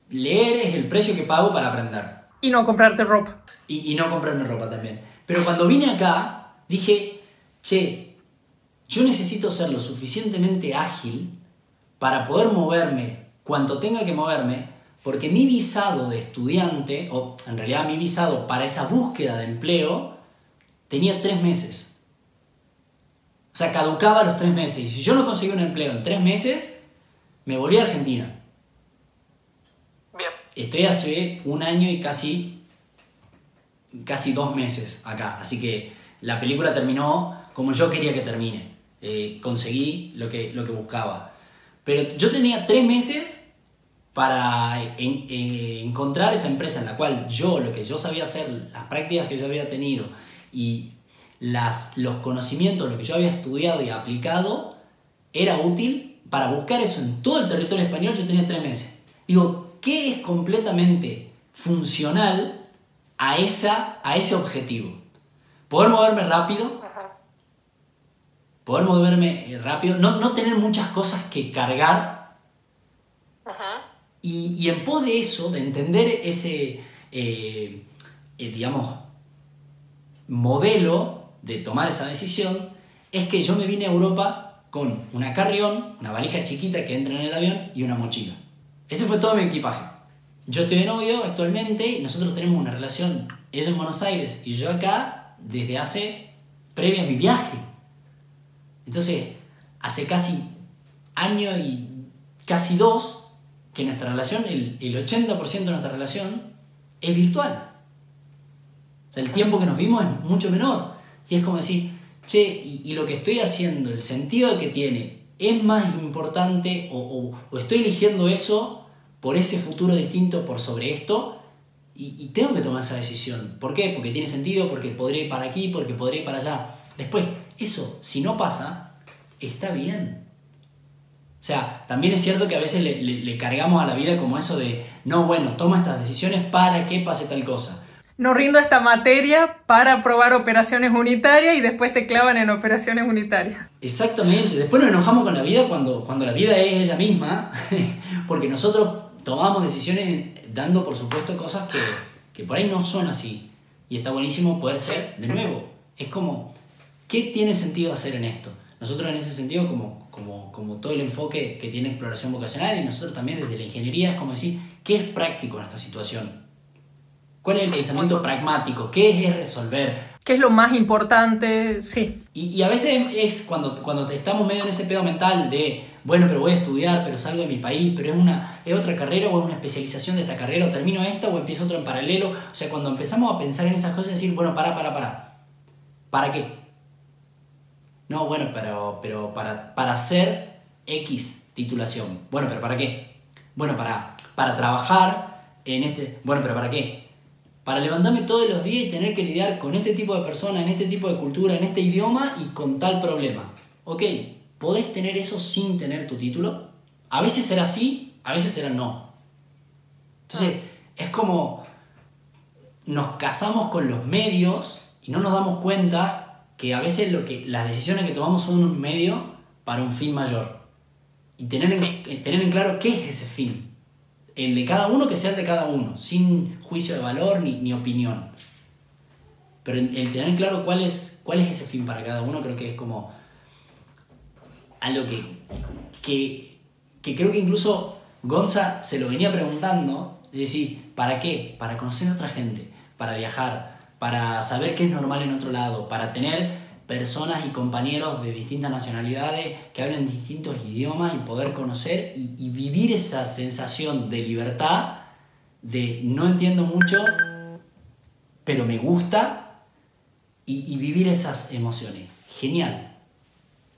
leer es el precio que pago para aprender. Y no comprarte ropa. Y no comprarme ropa también. Pero cuando vine acá, dije, che, yo necesito ser lo suficientemente ágil para poder moverme cuanto tenga que moverme, porque mi visado de estudiante, o en realidad mi visado para esa búsqueda de empleo, tenía 3 meses. O sea, caducaba a los 3 meses. Y si yo no conseguía un empleo en 3 meses, me volví a Argentina. Bien. Estoy hace 1 año y casi 2 meses acá. Así que la película terminó como yo quería que termine. Conseguí lo que buscaba. Pero yo tenía 3 meses para encontrar esa empresa en la cual lo que yo sabía hacer, las prácticas que yo había tenido y los conocimientos, lo que yo había estudiado y aplicado, era útil para buscar eso en todo el territorio español. Yo tenía 3 meses. Digo, ¿qué es completamente funcional a ese objetivo? Poder moverme rápido, no tener muchas cosas que cargar, y en pos de eso, de entender ese, digamos, modelo de tomar esa decisión, es que yo me vine a Europa con una carry-on, una valija chiquita que entra en el avión y una mochila. Ese fue todo mi equipaje. Yo estoy de novio actualmente y nosotros tenemos una relación, ella en Buenos Aires y yo acá, desde previa a mi viaje. Entonces, hace casi año y casi 2 que nuestra relación, el 80% de nuestra relación es virtual. O sea, el tiempo que nos vimos es mucho menor. Y es como decir, che, y lo que estoy haciendo, el sentido que tiene, es más importante o estoy eligiendo eso por ese futuro distinto por sobre esto, y tengo que tomar esa decisión. ¿Por qué? Porque tiene sentido, porque podré ir para aquí, porque podré ir para allá. Después, eso, si no pasa, está bien. O sea, también es cierto que a veces le cargamos a la vida como eso de, no, bueno, toma estas decisiones para que pase tal cosa. No rindo esta materia para aprobar operaciones unitarias y después te clavan en operaciones unitarias. Exactamente. Después nos enojamos con la vida cuando la vida es ella misma, porque nosotros tomamos decisiones dando, por supuesto, cosas que por ahí no son así. Y está buenísimo poder ser de nuevo. Es como, ¿qué tiene sentido hacer en esto? Nosotros en ese sentido, como todo el enfoque que tiene exploración vocacional, y nosotros también desde la ingeniería, es como decir, ¿qué es práctico en esta situación? ¿Cuál es el pensamiento pragmático? ¿Qué es resolver? ¿Qué es lo más importante? Sí. Y a veces es cuando estamos medio en ese pedo mental de, bueno, pero voy a estudiar, pero salgo de mi país, pero es otra carrera o es una especialización de esta carrera, o termino esta o empiezo otra en paralelo. O sea, cuando empezamos a pensar en esas cosas, decir, bueno, ¿para qué? No, bueno, pero para hacer X titulación. Bueno, pero ¿para qué? Bueno, para trabajar en este... Bueno, pero ¿para qué? Para levantarme todos los días y tener que lidiar con este tipo de personas, en este tipo de cultura, en este idioma y con tal problema. Ok, ¿podés tener eso sin tener tu título? A veces será sí, a veces será no. Entonces, es como nos casamos con los medios y no nos damos cuenta que a veces las decisiones que tomamos son un medio para un fin mayor. Y tener en claro qué es ese fin. El de cada uno, que sea el de cada uno, sin juicio de valor ni opinión. Pero el tener claro cuál es ese fin para cada uno, creo que es como algo que creo que incluso Gonza se lo venía preguntando, es decir, ¿para qué? Para conocer a otra gente, para viajar, para saber qué es normal en otro lado, para tener personas y compañeros de distintas nacionalidades que hablen distintos idiomas y poder conocer y vivir esa sensación de libertad, de no entiendo mucho, pero me gusta, y vivir esas emociones. Genial.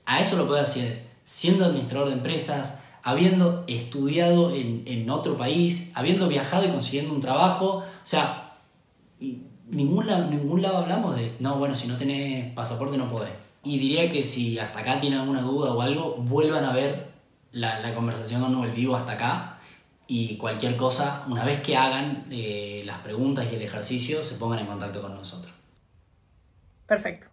A eso lo puedo hacer siendo administrador de empresas, habiendo estudiado en otro país, habiendo viajado y consiguiendo un trabajo. O sea, ningún lado hablamos de, no, bueno, si no tenés pasaporte no podés. Y diría que si hasta acá tienen alguna duda o algo, vuelvan a ver la conversación con el vivo hasta acá, y cualquier cosa, una vez que hagan las preguntas y el ejercicio, se pongan en contacto con nosotros. Perfecto.